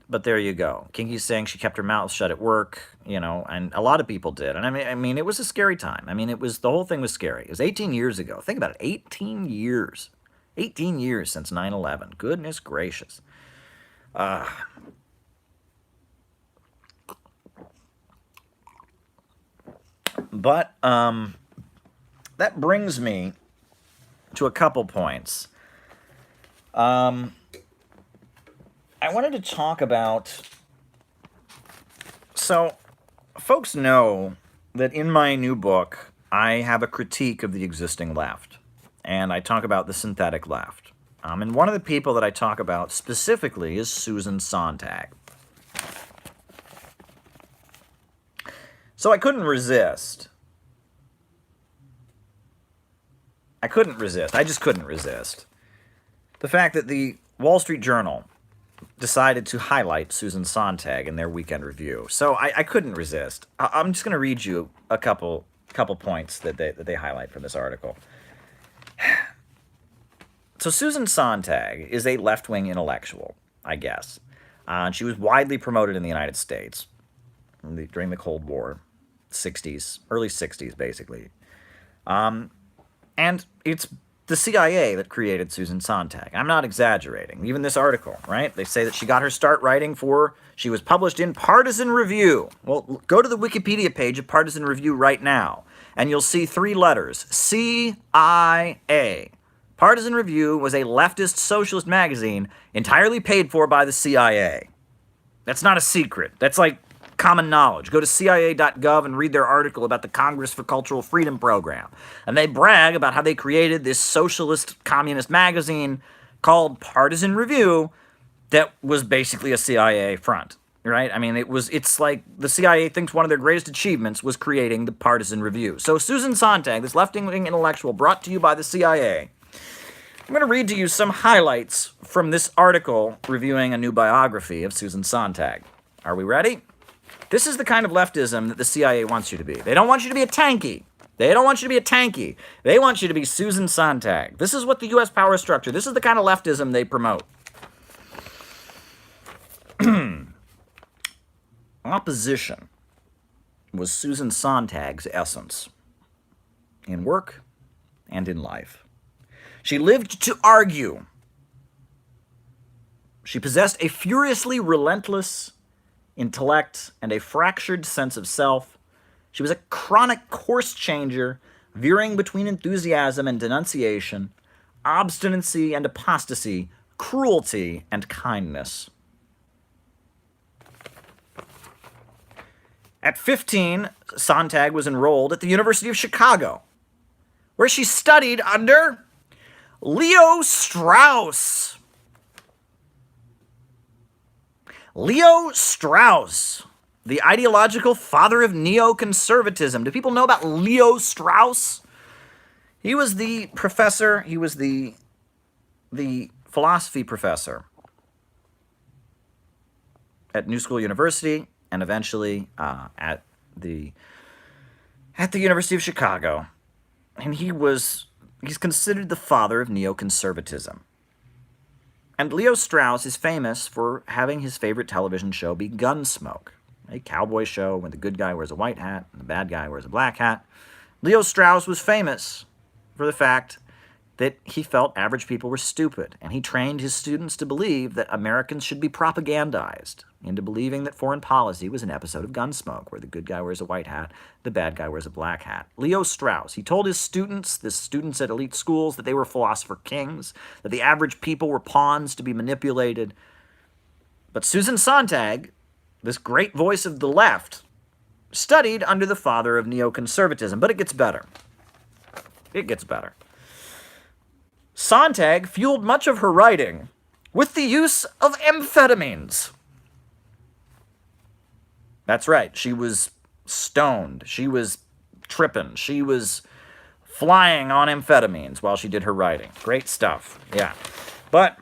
But there you go. Kinky's saying she kept her mouth shut at work, and a lot of people did. And I mean, it was a scary time. The whole thing was scary. It was 18 years ago. Think about it, 18 years. 18 years since 9/11. Goodness gracious. But that brings me to a couple points. I wanted to talk about, so folks know that in my new book, I have a critique of the existing left, and I talk about the synthetic left. And one of the people that I talk about specifically is Susan Sontag. So I couldn't resist. I just couldn't resist the fact that the Wall Street Journal decided to highlight Susan Sontag in their weekend review. So I couldn't resist. I'm just going to read you a couple points that they highlight from this article. So Susan Sontag is a left-wing intellectual, I guess. And she was widely promoted in the United States during the Cold War, early 60s, basically. And it's the CIA that created Susan Sontag. I'm not exaggerating. Even this article, right? They say that she got her start writing she was published in Partisan Review. Well, go to the Wikipedia page of Partisan Review right now, and you'll see 3 letters, CIA. Partisan Review was a leftist socialist magazine entirely paid for by the CIA. That's not a secret. That's like common knowledge. Go to CIA.gov and read their article about the Congress for Cultural Freedom program. And they brag about how they created this socialist communist magazine called Partisan Review that was basically a CIA front, right? It's like the CIA thinks one of their greatest achievements was creating the Partisan Review. So Susan Sontag, this left-wing intellectual brought to you by the CIA, I'm going to read to you some highlights from this article reviewing a new biography of Susan Sontag. Are we ready? This is the kind of leftism that the CIA wants you to be. They don't want you to be a tanky. They want you to be Susan Sontag. This is what the U.S. power structure, this is the kind of leftism they promote. Opposition was Susan Sontag's essence, in work and in life. She lived to argue. She possessed a furiously relentless intellect and a fractured sense of self. She was a chronic course changer, veering between enthusiasm and denunciation, obstinacy and apostasy, cruelty and kindness. At 15, Sontag was enrolled at the University of Chicago, where she studied under Leo Strauss. Leo Strauss, the ideological father of neoconservatism. Do people know about Leo Strauss? He was the professor, he was the philosophy professor at New School University and eventually at the University of Chicago. And he's considered the father of neoconservatism. And Leo Strauss is famous for having his favorite television show be Gunsmoke, a cowboy show when the good guy wears a white hat and the bad guy wears a black hat. Leo Strauss was famous for the fact that he felt average people were stupid, and he trained his students to believe that Americans should be propagandized into believing that foreign policy was an episode of Gunsmoke, where the good guy wears a white hat, the bad guy wears a black hat. Leo Strauss, he told his students, the students at elite schools, that they were philosopher kings, that the average people were pawns to be manipulated. But Susan Sontag, this great voice of the left, studied under the father of neoconservatism. But it gets better. It gets better. Sontag fueled much of her writing with the use of amphetamines. That's right. She was stoned. She was tripping. She was flying on amphetamines while she did her writing. Great stuff. Yeah. But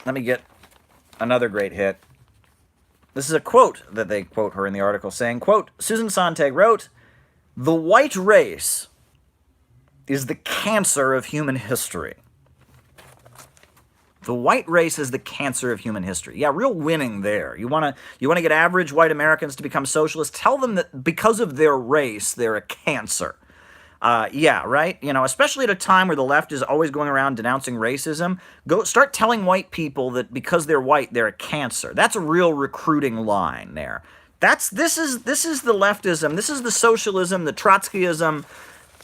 let me get another great hit. This is a quote that they quote her in the article saying, quote, Susan Sontag wrote, "The white race is the cancer of human history." The white race is the cancer of human history. Yeah, real winning there. You want to get average white Americans to become socialists? Tell them that because of their race, they're a cancer. Yeah, right? Especially at a time where the left is always going around denouncing racism, go start telling white people that because they're white, they're a cancer. That's a real recruiting line there. This is the leftism. This is the socialism, the Trotskyism.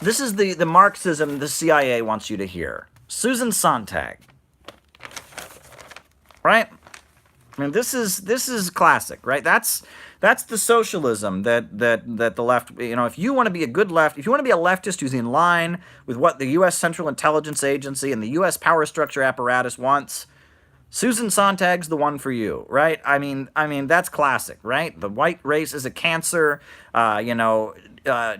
This is the Marxism the CIA wants you to hear. Susan Sontag. Right? I mean, this is classic, right? That's the socialism that the left, if you want to be a good left, if you want to be a leftist who's in line with what the U.S. Central Intelligence Agency and the U.S. power structure apparatus wants, Susan Sontag's the one for you, right? I mean that's classic, right? The white race is a cancer,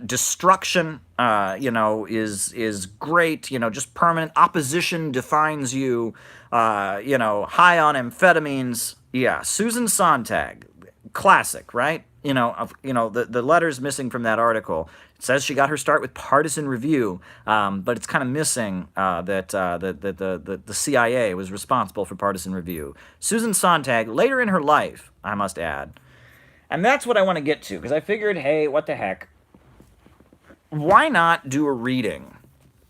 destruction, is great, just permanent opposition defines you, high on amphetamines. Yeah, Susan Sontag, classic, right? The letters missing from that article. It says she got her start with Partisan Review, but it's kind of missing that the CIA was responsible for Partisan Review. Susan Sontag, later in her life, I must add. And that's what I want to get to, because I figured, hey, what the heck? Why not do a reading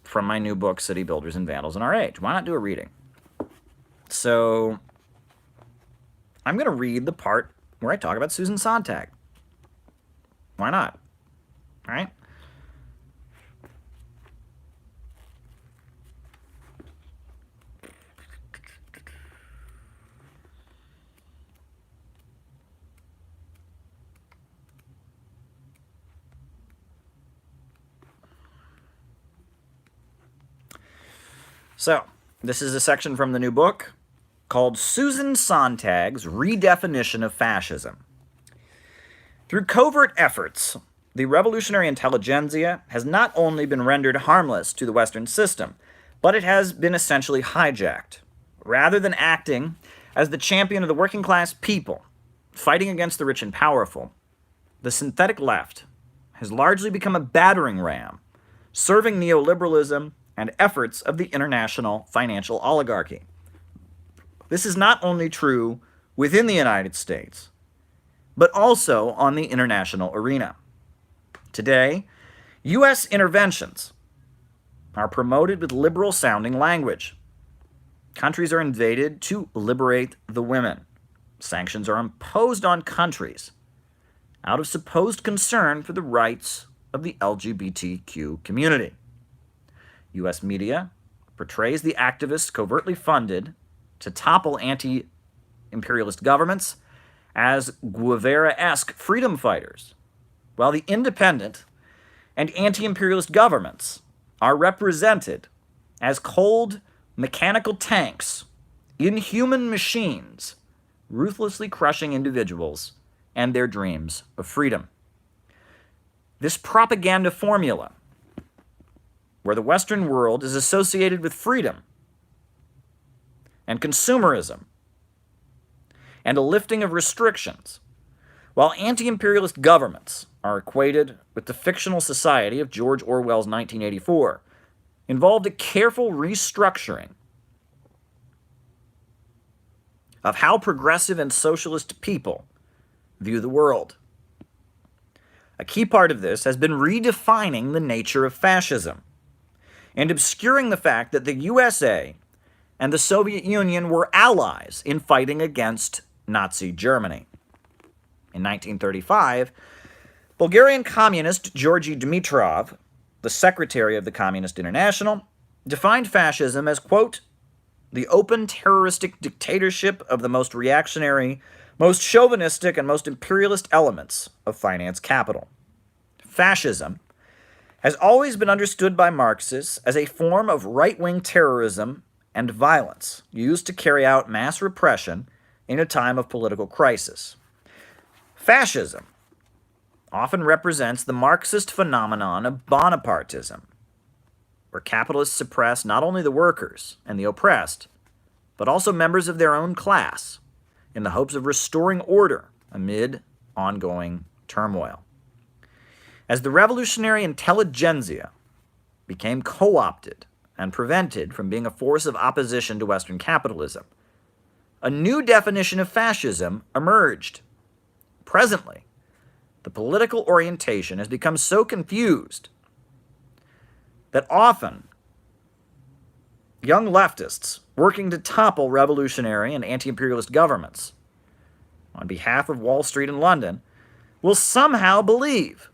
from my new book, City Builders and Vandals in Our Age? Why not do a reading? So I'm going to read the part where I talk about Susan Sontag. Why not? All right? So, this is a section from the new book called Susan Sontag's Redefinition of Fascism. Through covert efforts, the revolutionary intelligentsia has not only been rendered harmless to the Western system, but it has been essentially hijacked. Rather than acting as the champion of the working class people, fighting against the rich and powerful, the synthetic left has largely become a battering ram, serving neoliberalism and efforts of the international financial oligarchy. This is not only true within the United States, but also on the international arena. Today, U.S. interventions are promoted with liberal-sounding language. Countries are invaded to liberate the women. Sanctions are imposed on countries out of supposed concern for the rights of the LGBTQ community. U.S. media portrays the activists covertly funded to topple anti-imperialist governments as Guevara-esque freedom fighters, while the independent and anti-imperialist governments are represented as cold, mechanical tanks, inhuman machines, ruthlessly crushing individuals and their dreams of freedom. This propaganda formula, where the Western world is associated with freedom and consumerism and a lifting of restrictions, while anti-imperialist governments are equated with the fictional society of George Orwell's 1984, involved a careful restructuring of how progressive and socialist people view the world. A key part of this has been redefining the nature of fascism and obscuring the fact that the USA and the Soviet Union were allies in fighting against Nazi Germany. In 1935, Bulgarian communist Georgy Dimitrov, the secretary of the Communist International, defined fascism as, quote, the open terroristic dictatorship of the most reactionary, most chauvinistic and most imperialist elements of finance capital. Fascism has always been understood by Marxists as a form of right-wing terrorism and violence used to carry out mass repression in a time of political crisis. Fascism often represents the Marxist phenomenon of Bonapartism, where capitalists suppress not only the workers and the oppressed, but also members of their own class in the hopes of restoring order amid ongoing turmoil. As the revolutionary intelligentsia became co-opted and prevented from being a force of opposition to Western capitalism, a new definition of fascism emerged. Presently, the political orientation has become so confused that often young leftists working to topple revolutionary and anti-imperialist governments on behalf of Wall Street and London will somehow believe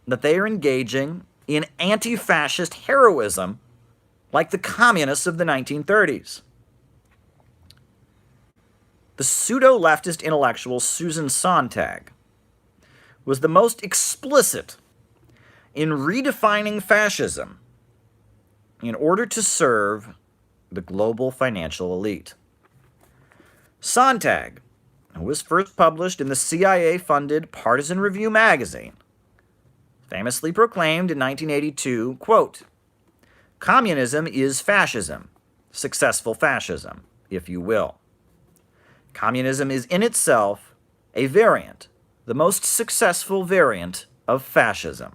that they are engaging in anti-fascist heroism like the communists of the 1930s. The pseudo-leftist intellectual Susan Sontag was the most explicit in redefining fascism in order to serve the global financial elite. Sontag, who was first published in the CIA-funded Partisan Review magazine, famously proclaimed in 1982, quote, "Communism is fascism, successful fascism, if you will. Communism is in itself a variant, the most successful variant of fascism."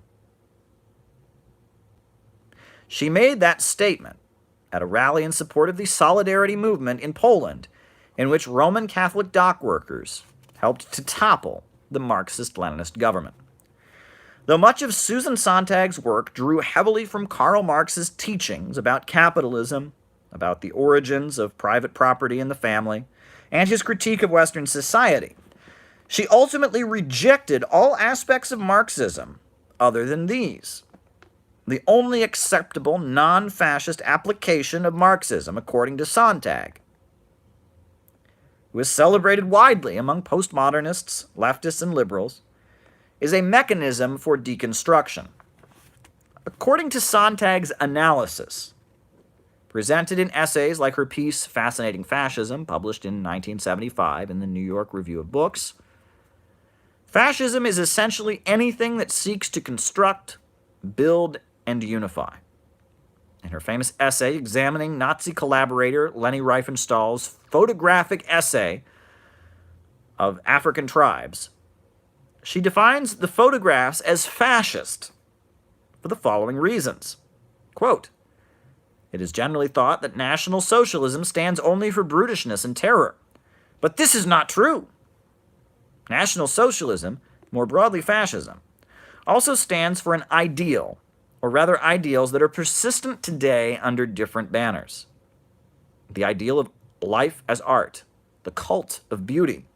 She made that statement at a rally in support of the Solidarity movement in Poland, in which Roman Catholic dock workers helped to topple the Marxist-Leninist government. Though much of Susan Sontag's work drew heavily from Karl Marx's teachings about capitalism, about the origins of private property and the family, and his critique of Western society, she ultimately rejected all aspects of Marxism other than these. The only acceptable non-fascist application of Marxism, according to Sontag, who is celebrated widely among postmodernists, leftists, and liberals, is a mechanism for deconstruction. According to Sontag's analysis, presented in essays like her piece Fascinating Fascism, published in 1975 in the New York Review of Books, fascism is essentially anything that seeks to construct, build, and unify. In her famous essay examining Nazi collaborator Leni Riefenstahl's photographic essay of African tribes, she defines the photographs as fascist for the following reasons. Quote, "It is generally thought that National Socialism stands only for brutishness and terror. But this is not true. National Socialism, more broadly fascism, also stands for an ideal, or rather ideals that are persistent today under different banners. The ideal of life as art, the cult of beauty,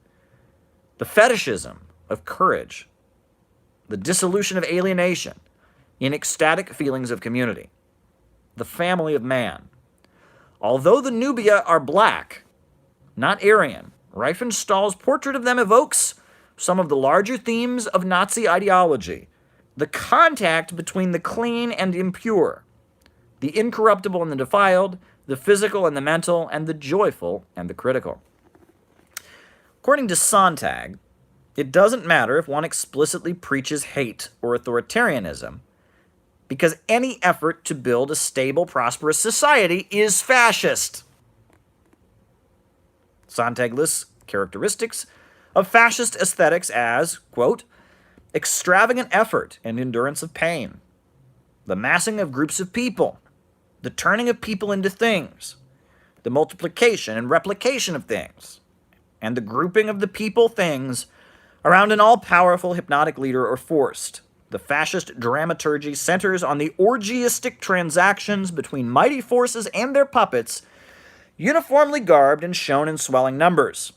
the fetishism of courage, the dissolution of alienation in ecstatic feelings of community, the family of man. Although the Nubia are black, not Aryan, Riefenstahl's portrait of them evokes some of the larger themes of Nazi ideology: the contact between the clean and impure, the incorruptible and the defiled, the physical and the mental, and the joyful and the critical." According to Sontag, it doesn't matter if one explicitly preaches hate or authoritarianism, because any effort to build a stable, prosperous society is fascist. Sontag lists characteristics of fascist aesthetics as, quote, "extravagant effort and endurance of pain, the massing of groups of people, the turning of people into things, the multiplication and replication of things, and the grouping of the people things around an all-powerful hypnotic leader or force. The fascist dramaturgy centers on the orgiastic transactions between mighty forces and their puppets, uniformly garbed and shown in swelling numbers.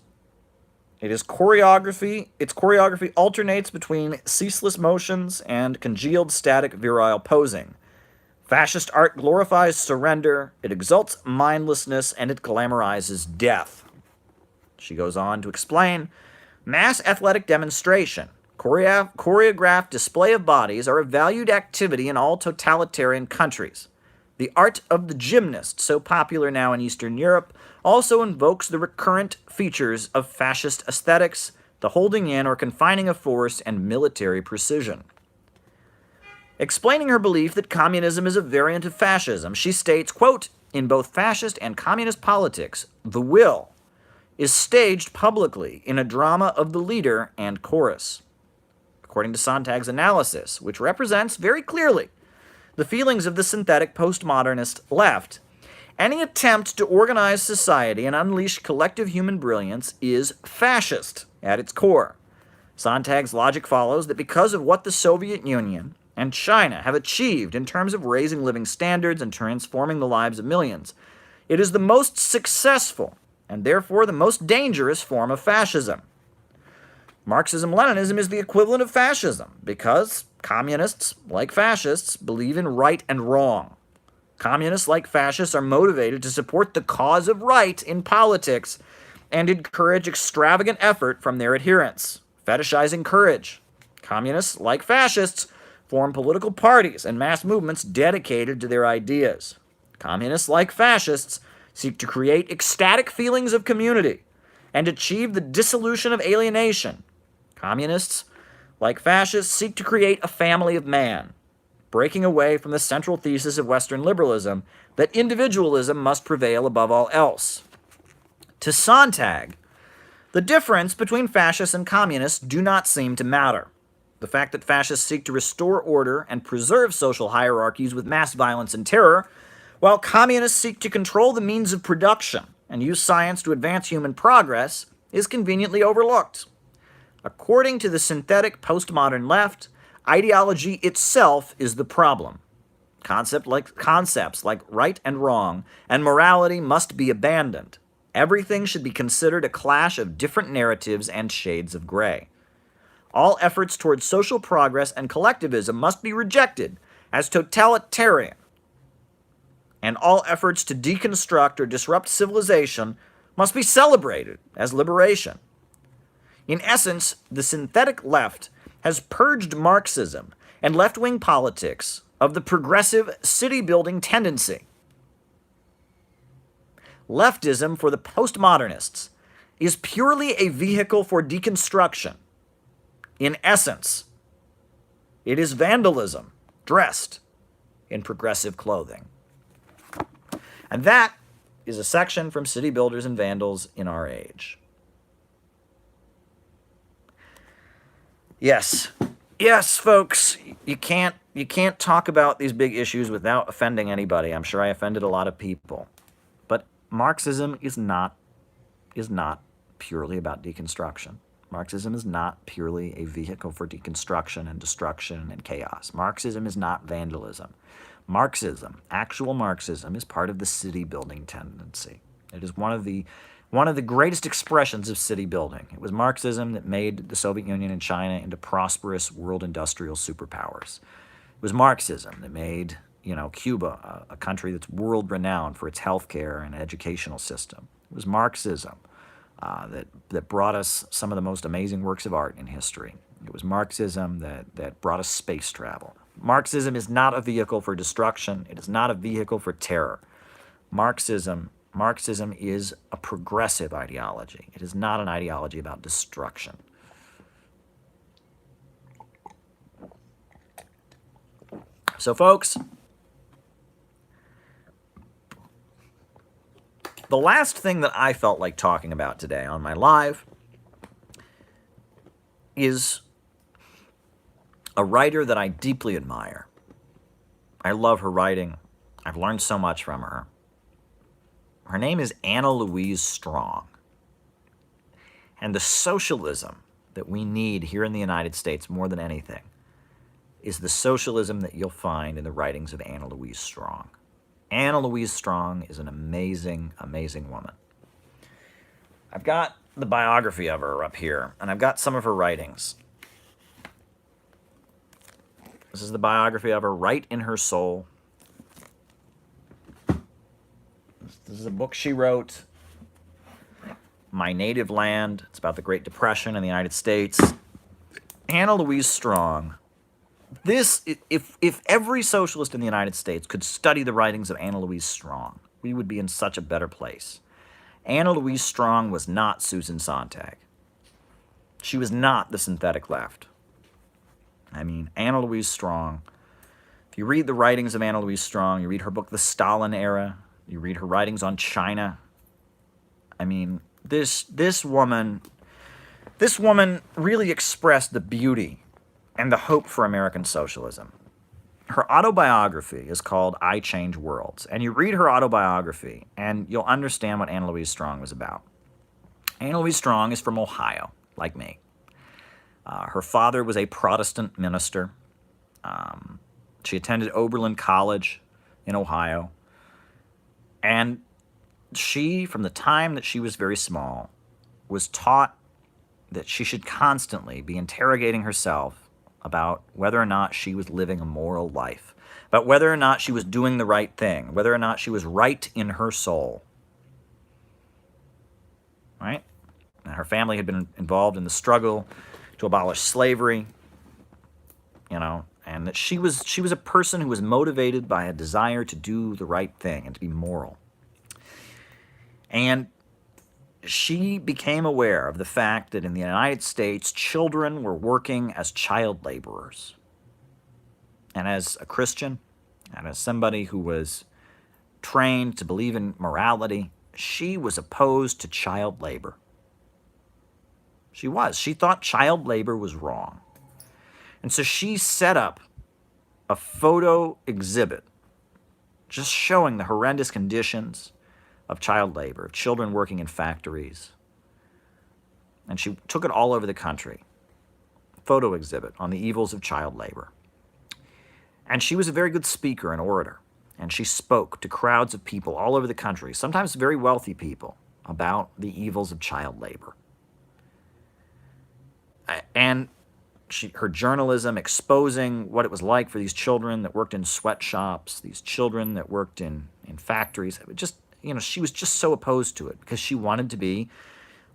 Its choreography alternates between ceaseless motions and congealed static virile posing. Fascist art glorifies surrender, it exalts mindlessness, and it glamorizes death." She goes on to explain Mass athletic demonstration, choreographed display of bodies are a valued activity in all totalitarian countries. The art of the gymnast, so popular now in Eastern Europe, also invokes the recurrent features of fascist aesthetics, the holding in or confining of force, and military precision. Explaining her belief that communism is a variant of fascism, she states, quote, "In both fascist and communist politics, the will is staged publicly in a drama of the leader and chorus." According to Sontag's analysis, which represents very clearly the feelings of the synthetic postmodernist left, any attempt to organize society and unleash collective human brilliance is fascist at its core. Sontag's logic follows that because of what the Soviet Union and China have achieved in terms of raising living standards and transforming the lives of millions, it is the most successful and therefore the most dangerous form of fascism. Marxism-Leninism is the equivalent of fascism because communists, like fascists, believe in right and wrong. Communists, like fascists, are motivated to support the cause of right in politics and encourage extravagant effort from their adherents, fetishizing courage. Communists, like fascists, form political parties and mass movements dedicated to their ideas. Communists, like fascists, seek to create ecstatic feelings of community and achieve the dissolution of alienation. Communists, like fascists, seek to create a family of man, breaking away from the central thesis of Western liberalism that individualism must prevail above all else. To Sontag, the difference between fascists and communists do not seem to matter. The fact that fascists seek to restore order and preserve social hierarchies with mass violence and terror, while communists seek to control the means of production and use science to advance human progress, is conveniently overlooked. According to the synthetic postmodern left, ideology itself is the problem. Concepts like right and wrong and morality must be abandoned. Everything should be considered a clash of different narratives and shades of gray. All efforts towards social progress and collectivism must be rejected as totalitarian, and all efforts to deconstruct or disrupt civilization must be celebrated as liberation. In essence, the synthetic left has purged Marxism and left-wing politics of the progressive city-building tendency. Leftism for the postmodernists is purely a vehicle for deconstruction. In essence, it is vandalism dressed in progressive clothing. And that is a section from City Builders and Vandals in Our Age. Yes, folks, you can't talk about these big issues without offending anybody. I'm sure I offended a lot of people. But Marxism is not purely about deconstruction. Marxism is not purely a vehicle for deconstruction and destruction and chaos. Marxism is not vandalism. Marxism, actual Marxism, is part of the city-building tendency. It is one of the greatest expressions of city building. It was Marxism that made the Soviet Union and China into prosperous world industrial superpowers. It was Marxism that made, Cuba a country that's world-renowned for its healthcare and educational system. It was Marxism that brought us some of the most amazing works of art in history. It was Marxism that brought us space travel. Marxism is not a vehicle for destruction. It is not a vehicle for terror. Marxism is a progressive ideology. It is not an ideology about destruction. So, folks, the last thing that I felt like talking about today on my live is a writer that I deeply admire. I love her writing. I've learned so much from her. Her name is Anna Louise Strong. And the socialism that we need here in the United States more than anything is the socialism that you'll find in the writings of Anna Louise Strong. Anna Louise Strong is an amazing, amazing woman. I've got the biography of her up here, and I've got some of her writings. This is the biography of her, Right in Her Soul. This is a book she wrote My Native Land. It's about the Great Depression in the United States. Anna Louise Strong. If every socialist in the United States could study the writings of Anna Louise Strong, we would be in such a better place. Anna Louise Strong was not Susan Sontag. She was not the synthetic left. I mean, Anna Louise Strong, if you read the writings of Anna Louise Strong, you read her book, The Stalin Era, you read her writings on China, I mean, this woman really expressed the beauty and the hope for American socialism. Her autobiography is called I Change Worlds, and you read her autobiography, and you'll understand what Anna Louise Strong was about. Anna Louise Strong is from Ohio, like me. Her father was a Protestant minister. She attended Oberlin College in Ohio, and she, from the time that she was very small, was taught that she should constantly be interrogating herself about whether or not she was living a moral life, about whether or not she was doing the right thing, whether or not she was right in her soul. Right? And her family had been involved in the struggle to abolish slavery, and that she was a person who was motivated by a desire to do the right thing and to be moral. And she became aware of the fact that in the United States, children were working as child laborers. And as a Christian, and as somebody who was trained to believe in morality, she was opposed to child labor. She was. She thought child labor was wrong. And so she set up a photo exhibit just showing the horrendous conditions of child labor, of children working in factories. And she took it all over the country. Photo exhibit on the evils of child labor. And she was a very good speaker and orator. And she spoke to crowds of people all over the country, sometimes very wealthy people, about the evils of child labor. And her journalism exposing what it was like for these children that worked in sweatshops, these children that worked in factories, she was just so opposed to it because she wanted to be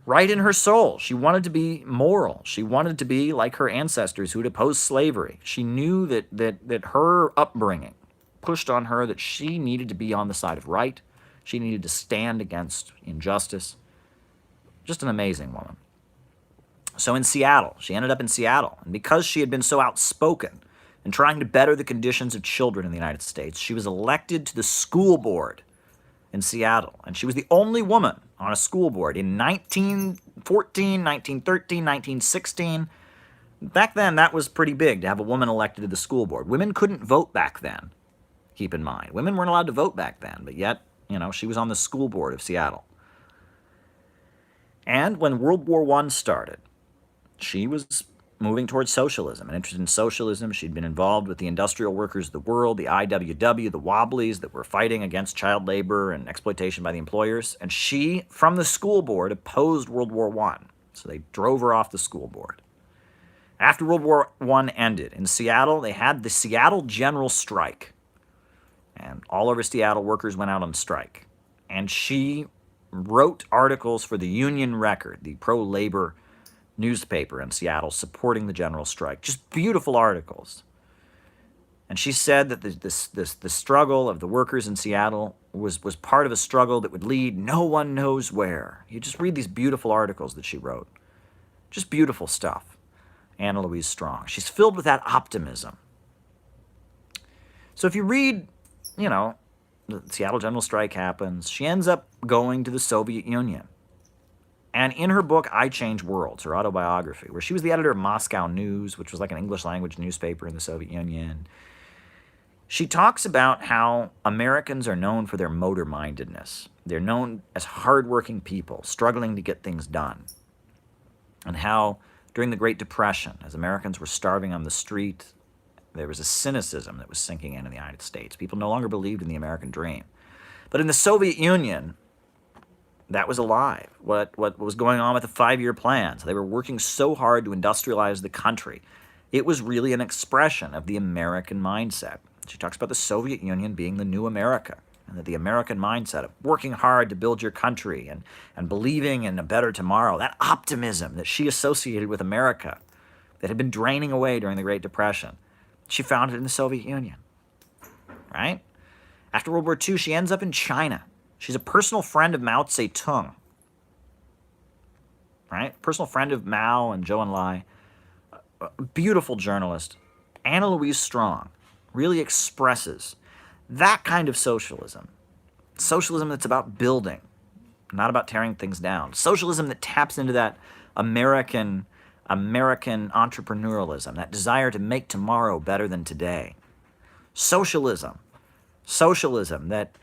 right in her soul. She wanted to be moral. She wanted to be like her ancestors who had opposed slavery. She knew that her upbringing pushed on her that she needed to be on the side of right. She needed to stand against injustice. Just an amazing woman. So in Seattle, she ended up in Seattle. And because she had been so outspoken in trying to better the conditions of children in the United States, she was elected to the school board in Seattle. And she was the only woman on a school board in 1914, 1913, 1916. Back then, that was pretty big to have a woman elected to the school board. Women couldn't vote back then, keep in mind. Women weren't allowed to vote back then, but yet, she was on the school board of Seattle. And when World War I started, she was moving towards socialism and interested in socialism. She'd been involved with the Industrial Workers of the World, the IWW, the Wobblies that were fighting against child labor and exploitation by the employers. And she, from the school board, opposed World War I. So they drove her off the school board. After World War I ended, in Seattle, they had the Seattle General Strike. And all over Seattle, workers went out on strike. And she wrote articles for the Union Record, the pro-labor newspaper in Seattle, supporting the general strike. Just beautiful articles. And she said that the struggle of the workers in Seattle was part of a struggle that would lead no one knows where. You just read these beautiful articles that she wrote. Just beautiful stuff. Anna Louise Strong. She's filled with that optimism. So if you read, the Seattle General Strike happens, she ends up going to the Soviet Union. And in her book, I Change Worlds, her autobiography, where she was the editor of Moscow News, which was like an English-language newspaper in the Soviet Union, she talks about how Americans are known for their motor-mindedness. They're known as hardworking people, struggling to get things done. And how, during the Great Depression, as Americans were starving on the street, there was a cynicism that was sinking in the United States. People no longer believed in the American dream. But in the Soviet Union, that was alive. What was going on with the 5-year plans? They were working so hard to industrialize the country. It was really an expression of the American mindset. She talks about the Soviet Union being the new America. and that the American mindset of working hard to build your country and believing in a better tomorrow, that optimism that she associated with America that had been draining away during the Great Depression, she found it in the Soviet Union, right? After World War II, she ends up in China. She's a personal friend of Mao Zedong, right? Personal friend of Mao and Zhou Enlai. A beautiful journalist. Anna Louise Strong really expresses that kind of socialism. Socialism that's about building, not about tearing things down. Socialism that taps into that American entrepreneurialism, that desire to make tomorrow better than today. Socialism that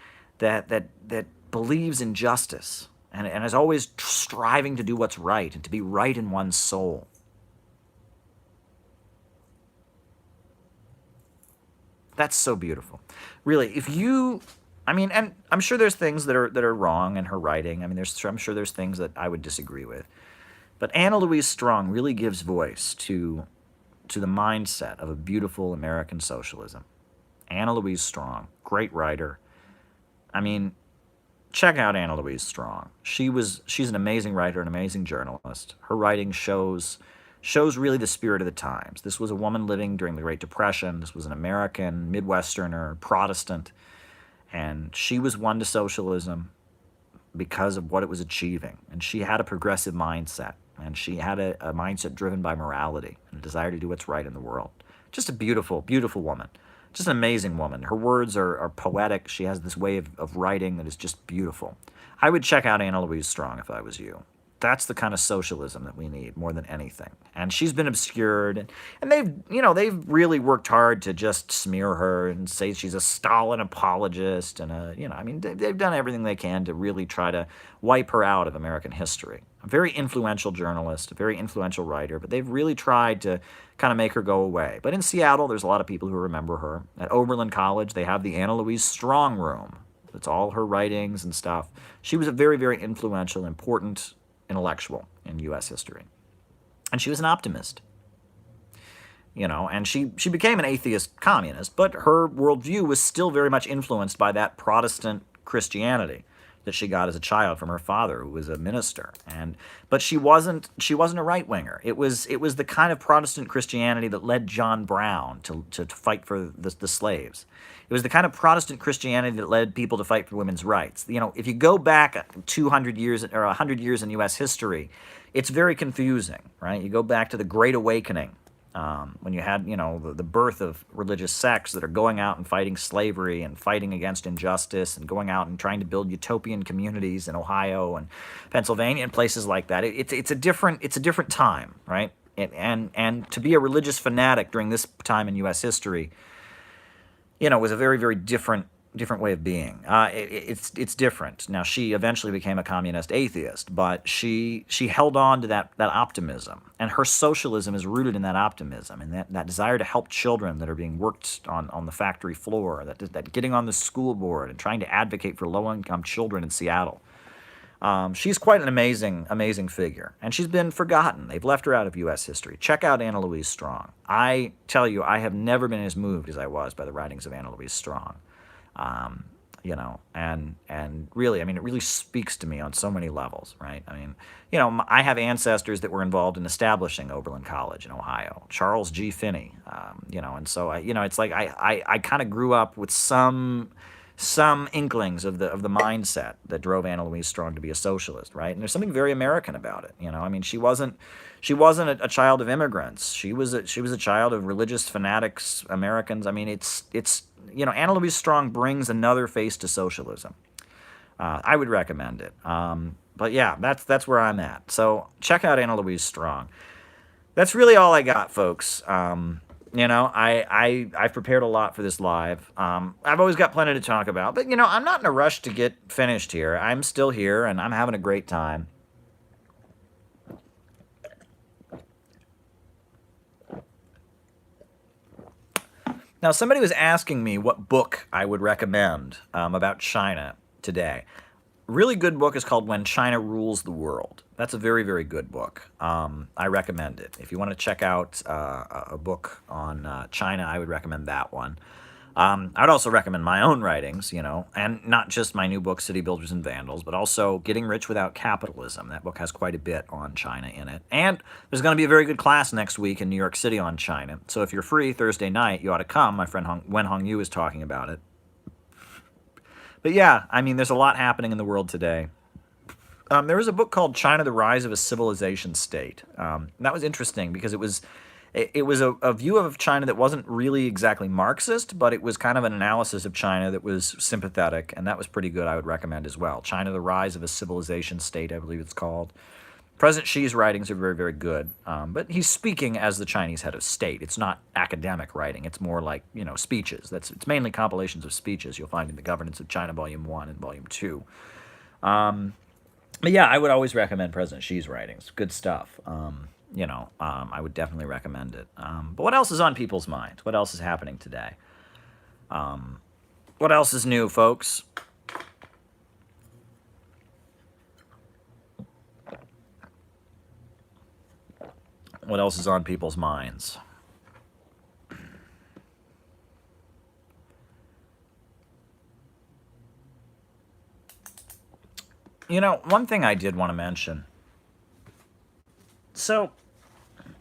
believes in justice and is always striving to do what's right and to be right in one's soul. That's so beautiful. Really, and I'm sure there's things that are wrong in her writing. I mean, I'm sure there's things that I would disagree with. But Anna Louise Strong really gives voice to the mindset of a beautiful American socialism. Anna Louise Strong, great writer. I mean, check out Anna Louise Strong. She's an amazing writer, an amazing journalist. Her writing shows really the spirit of the times. This was a woman living during the Great Depression. This was an American, Midwesterner, Protestant, and she was won to socialism because of what it was achieving. And she had a progressive mindset, and she had a mindset driven by morality and a desire to do what's right in the world. Just a beautiful, beautiful woman. Just an amazing woman. Her words are poetic. She has this way of writing that is just beautiful. I would check out Anna Louise Strong if I was you. That's the kind of socialism that we need more than anything. And she's been obscured, and they've really worked hard to just smear her and say she's a Stalin apologist, and they've done everything they can to really try to wipe her out of American history. A very influential journalist, a very influential writer, but they've really tried to kind of make her go away. But in Seattle, there's a lot of people who remember her. At Oberlin College, they have the Anna Louise Strong Room. It's all her writings and stuff. She was a very, very influential, important intellectual in U.S. history. And she was an optimist. And she became an atheist communist, but her worldview was still very much influenced by that Protestant Christianity that she got as a child from her father, who was a minister. But she wasn't a right-winger. It was the kind of Protestant Christianity that led John Brown to fight for the slaves. It was the kind of Protestant Christianity that led people to fight for women's rights. If you go back 200 years or 100 years in U.S. history, it's very confusing, right? You go back to the Great Awakening, when you had, the birth of religious sects that are going out and fighting slavery and fighting against injustice and going out and trying to build utopian communities in Ohio and Pennsylvania and places like that. It's a different time, right? And to be a religious fanatic during this time in U.S. history, was a very, very different way of being. It's different. Now, she eventually became a communist atheist, but she held on to that optimism. And her socialism is rooted in that optimism and that desire to help children that are being worked on the factory floor, that getting on the school board and trying to advocate for low-income children in Seattle. She's quite an amazing figure, and she's been forgotten. They've left her out of U.S. history. Check out Anna Louise Strong. I tell you, I have never been as moved as I was by the writings of Anna Louise Strong. And really, it really speaks to me on so many levels, right? I have ancestors that were involved in establishing Oberlin College in Ohio, Charles G. Finney, and so it's like I kind of grew up with some inklings of the mindset that drove Anna Louise Strong to be a socialist, right? And there's something very American about it. She wasn't a child of immigrants. She was a child of religious fanatics, Americans. It's Anna Louise Strong brings another face to socialism. I would recommend it. But yeah, that's where I'm at. So check out Anna Louise Strong. That's really all I got, folks. I've prepared a lot for this live. I've always got plenty to talk about, but I'm not in a rush to get finished here. I'm still here, and I'm having a great time. Now, somebody was asking me what book I would recommend about China today. Really good book is called When China Rules the World. That's a very, very good book. I recommend it. If you want to check out a book on China, I would recommend that one. I'd also recommend my own writings, and not just my new book, City Builders and Vandals, but also Getting Rich Without Capitalism. That book has quite a bit on China in it. And there's going to be a very good class next week in New York City on China. So if you're free Thursday night, you ought to come. My friend Wen Hong Yu is talking about it. But yeah, I mean, there's a lot happening in the world today. There was a book called China, the Rise of a Civilization State. That was interesting because it was a view of China that wasn't really exactly Marxist, but it was kind of an analysis of China that was sympathetic, and that was pretty good. I would recommend as well. China, the Rise of a Civilization State, I believe it's called. President Xi's writings are very, very good, but he's speaking as the Chinese head of state. It's not academic writing. It's more like, speeches. It's mainly compilations of speeches you'll find in The Governance of China, Volume 1 and Volume 2. But yeah, I would always recommend President Xi's writings. Good stuff. I would definitely recommend it. But what else is on people's minds? What else is happening today? What else is new, folks? What else is on people's minds? One thing I did want to mention. So,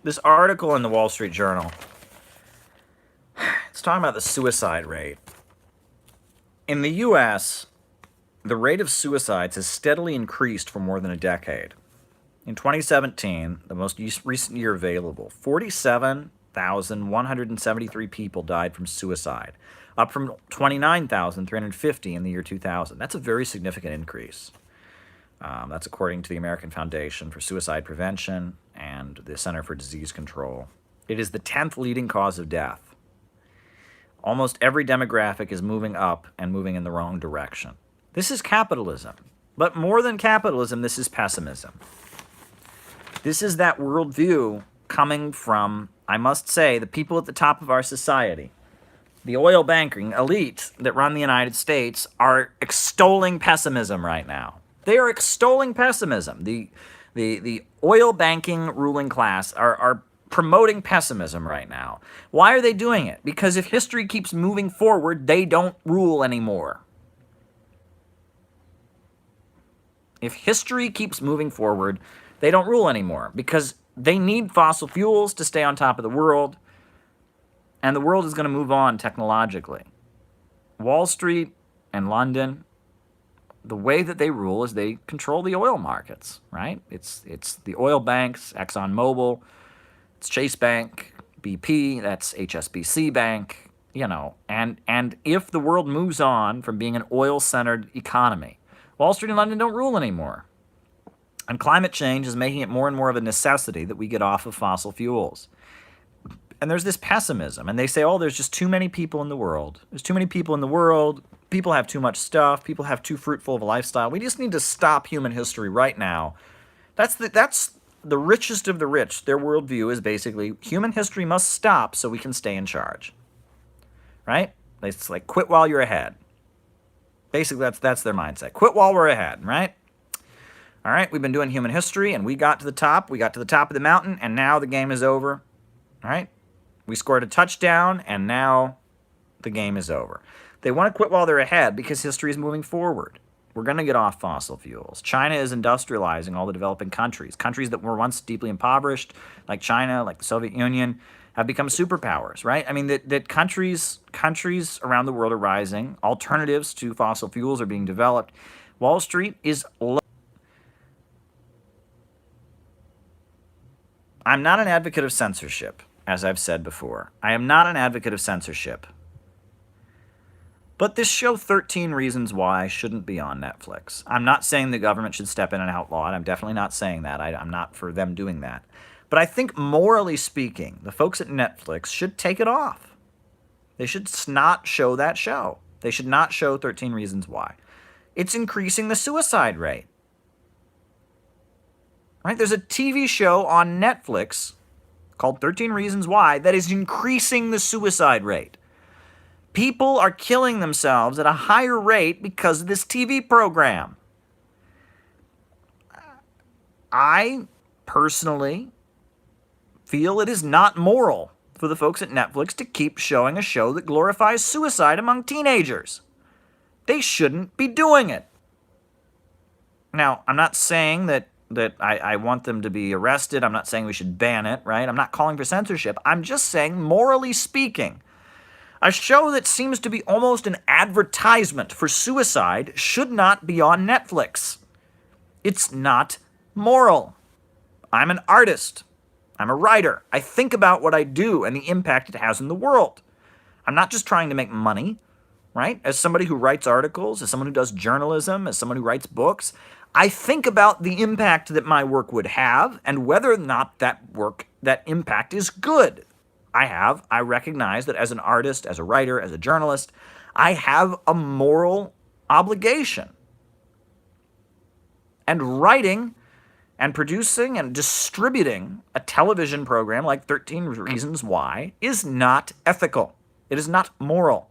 this article in the Wall Street Journal, it's talking about the suicide rate. In the U.S., the rate of suicides has steadily increased for more than a decade. In 2017, the most recent year available, 47,173 people died from suicide, up from 29,350 in the year 2000. That's a very significant increase. That's according to the American Foundation for Suicide Prevention and the Center for Disease Control. It is the 10th leading cause of death. Almost every demographic is moving up and moving in the wrong direction. This is capitalism. But more than capitalism, this is pessimism. This is that worldview coming from, I must say, the people at the top of our society. The oil banking elite that run the United States are extolling pessimism right now. They are extolling pessimism. The oil banking ruling class are promoting pessimism right now. Why are they doing it? Because if history keeps moving forward, they don't rule anymore. If history keeps moving forward, they don't rule anymore because they need fossil fuels to stay on top of the world, and the world is going to move on technologically. Wall Street and London, the way that they rule is they control the oil markets, right? It's the oil banks, ExxonMobil, it's Chase Bank, BP, that's HSBC Bank, and if the world moves on from being an oil-centered economy, Wall Street and London don't rule anymore. And climate change is making it more and more of a necessity that we get off of fossil fuels. And there's this pessimism, and they say, there's just too many people in the world. There's too many people in the world. People have too much stuff. People have too fruitful of a lifestyle. We just need to stop human history right now. That's the richest of the rich. Their worldview is basically human history must stop so we can stay in charge. Right? It's like quit while you're ahead. Basically, that's their mindset. Quit while we're ahead, right? All right, we've been doing human history, and we got to the top. We got to the top of the mountain, and now the game is over. All right? We scored a touchdown, and now the game is over. They want to quit while they're ahead because history is moving forward. We're going to get off fossil fuels. China is industrializing all the developing countries. Countries that were once deeply impoverished, like China, like the Soviet Union, have become superpowers, right? I mean, that countries around the world are rising. Alternatives to fossil fuels are being developed. Wall Street is I'm not an advocate of censorship, as I've said before. I am not an advocate of censorship. But this show, 13 Reasons Why, shouldn't be on Netflix. I'm not saying the government should step in and outlaw it. I'm definitely not saying that. I'm not for them doing that. But I think, morally speaking, the folks at Netflix should take it off. They should not show that show. They should not show 13 Reasons Why. It's increasing the suicide rate. Right? There's a TV show on Netflix called 13 Reasons Why that is increasing the suicide rate. People are killing themselves at a higher rate because of this TV program. I personally feel it is not moral for for the folks at Netflix to keep showing a show that glorifies suicide among teenagers. They shouldn't be doing it. Now, I'm not saying that I want them to be arrested. I'm not saying we should ban it, right? I'm not calling for censorship. I'm just saying, morally speaking, a show that seems to be almost an advertisement for suicide should not be on Netflix. It's not moral. I'm an artist. I'm a writer. I think about what I do and the impact it has in the world. I'm not just trying to make money, right? As somebody who writes articles, as someone who does journalism, as someone who writes books, I think about the impact that my work would have and whether or not that impact is good. I recognize that as an artist, as a writer, as a journalist, I have a moral obligation. And writing and producing and distributing a television program like 13 Reasons Why is not ethical. It is not moral.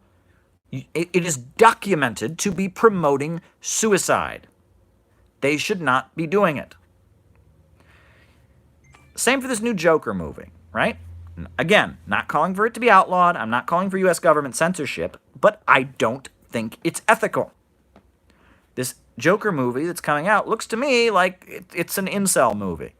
It is documented to be promoting suicide. They should not be doing it. Same for this new Joker movie, right? Again, not calling for it to be outlawed. I'm not calling for U.S. government censorship, but I don't think it's ethical. This Joker movie that's coming out looks to me like it's an incel movie.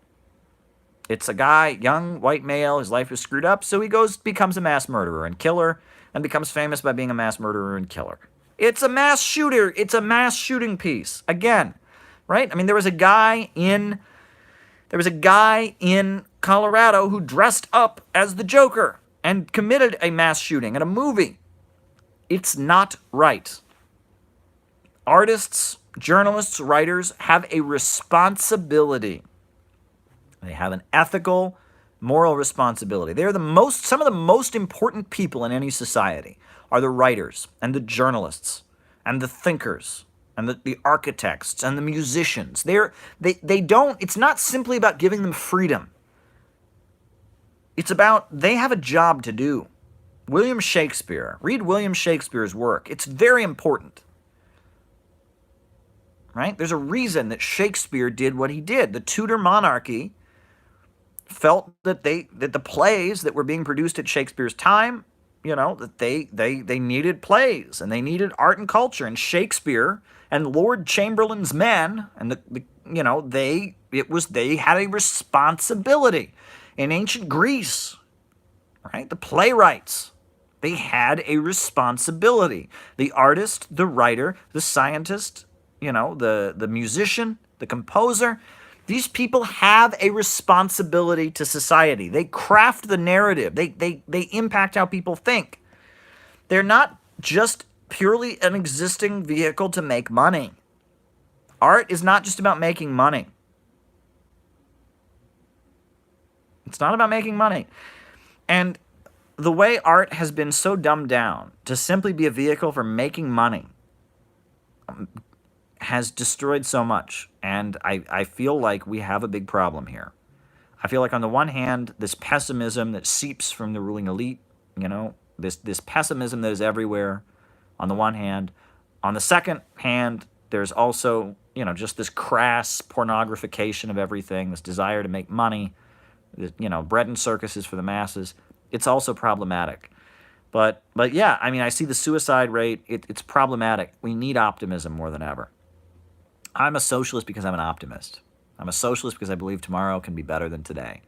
It's a guy, young, white male, his life is screwed up, so he becomes a mass murderer and killer, and becomes famous by being a mass murderer and killer. It's a mass shooter. It's a mass shooting piece. Again, right? I mean, there was a guy in Colorado who dressed up as the Joker and committed a mass shooting in a movie. It's not right. Artists, journalists, writers have a responsibility. They have an ethical, moral responsibility. They're some of the most important people in any society are the writers and the journalists and the thinkers and the architects and the musicians. It's not simply about giving them freedom. It's about, they have a job to do. William Shakespeare. Read William Shakespeare's work. It's very important. Right? There's a reason that Shakespeare did what he did. The Tudor monarchy felt that the plays that were being produced at Shakespeare's time, that they needed plays and they needed art and culture. And Shakespeare and Lord Chamberlain's men and they had a responsibility. In ancient Greece, right? The playwrights, they had a responsibility. The artist, the writer, the scientist, the musician, the composer, these people have a responsibility to society. They craft the narrative. They impact how people think. They're not just purely an existing vehicle to make money. Art is not just about making money. It's not about making money. And the way art has been so dumbed down to simply be a vehicle for making money has destroyed so much. And I feel like we have a big problem here. I feel like on the one hand, this pessimism that seeps from the ruling elite, this pessimism that is everywhere, on the one hand. On the second hand, there's also, just this crass pornographication of everything, this desire to make money, bread and circuses for the masses. It's also problematic. But yeah, I mean, I see the suicide rate. It's problematic. We need optimism more than ever. I'm a socialist because I'm an optimist. I'm a socialist because I believe tomorrow can be better than today.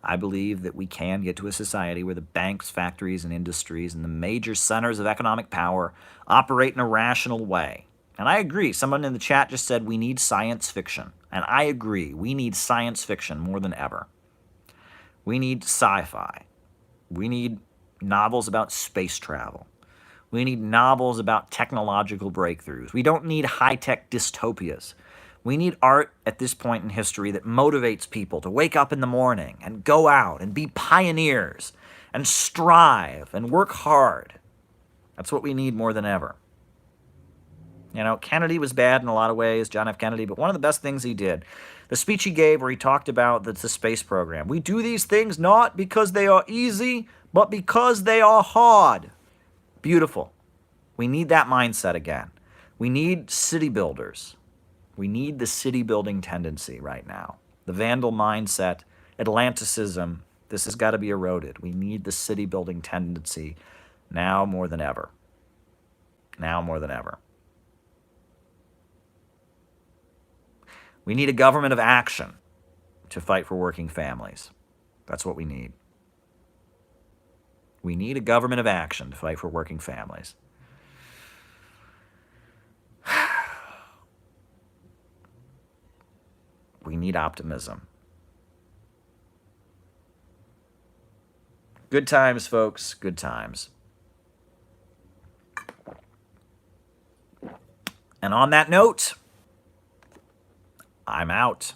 I believe that we can get to a society where the banks, factories, and industries and the major centers of economic power operate in a rational way. And I agree. Someone in the chat just said we need science fiction. And I agree. We need science fiction more than ever. We need sci-fi. We need novels about space travel. We need novels about technological breakthroughs. We don't need high-tech dystopias. We need art at this point in history that motivates people to wake up in the morning and go out and be pioneers and strive and work hard. That's what we need more than ever. Kennedy was bad in a lot of ways, John F. Kennedy, but one of the best things he did, the speech he gave where he talked about the space program. We do these things not because they are easy, but because they are hard. Beautiful. We need that mindset again. We need city builders. We need the city building tendency right now. The Vandal mindset, Atlanticism, This has got to be eroded. We need the city building tendency now more than ever. Now more than ever. We need a government of action to fight for working families. That's what we need. We need a government of action to fight for working families. We need optimism. Good times, folks. Good times. And on that note, I'm out.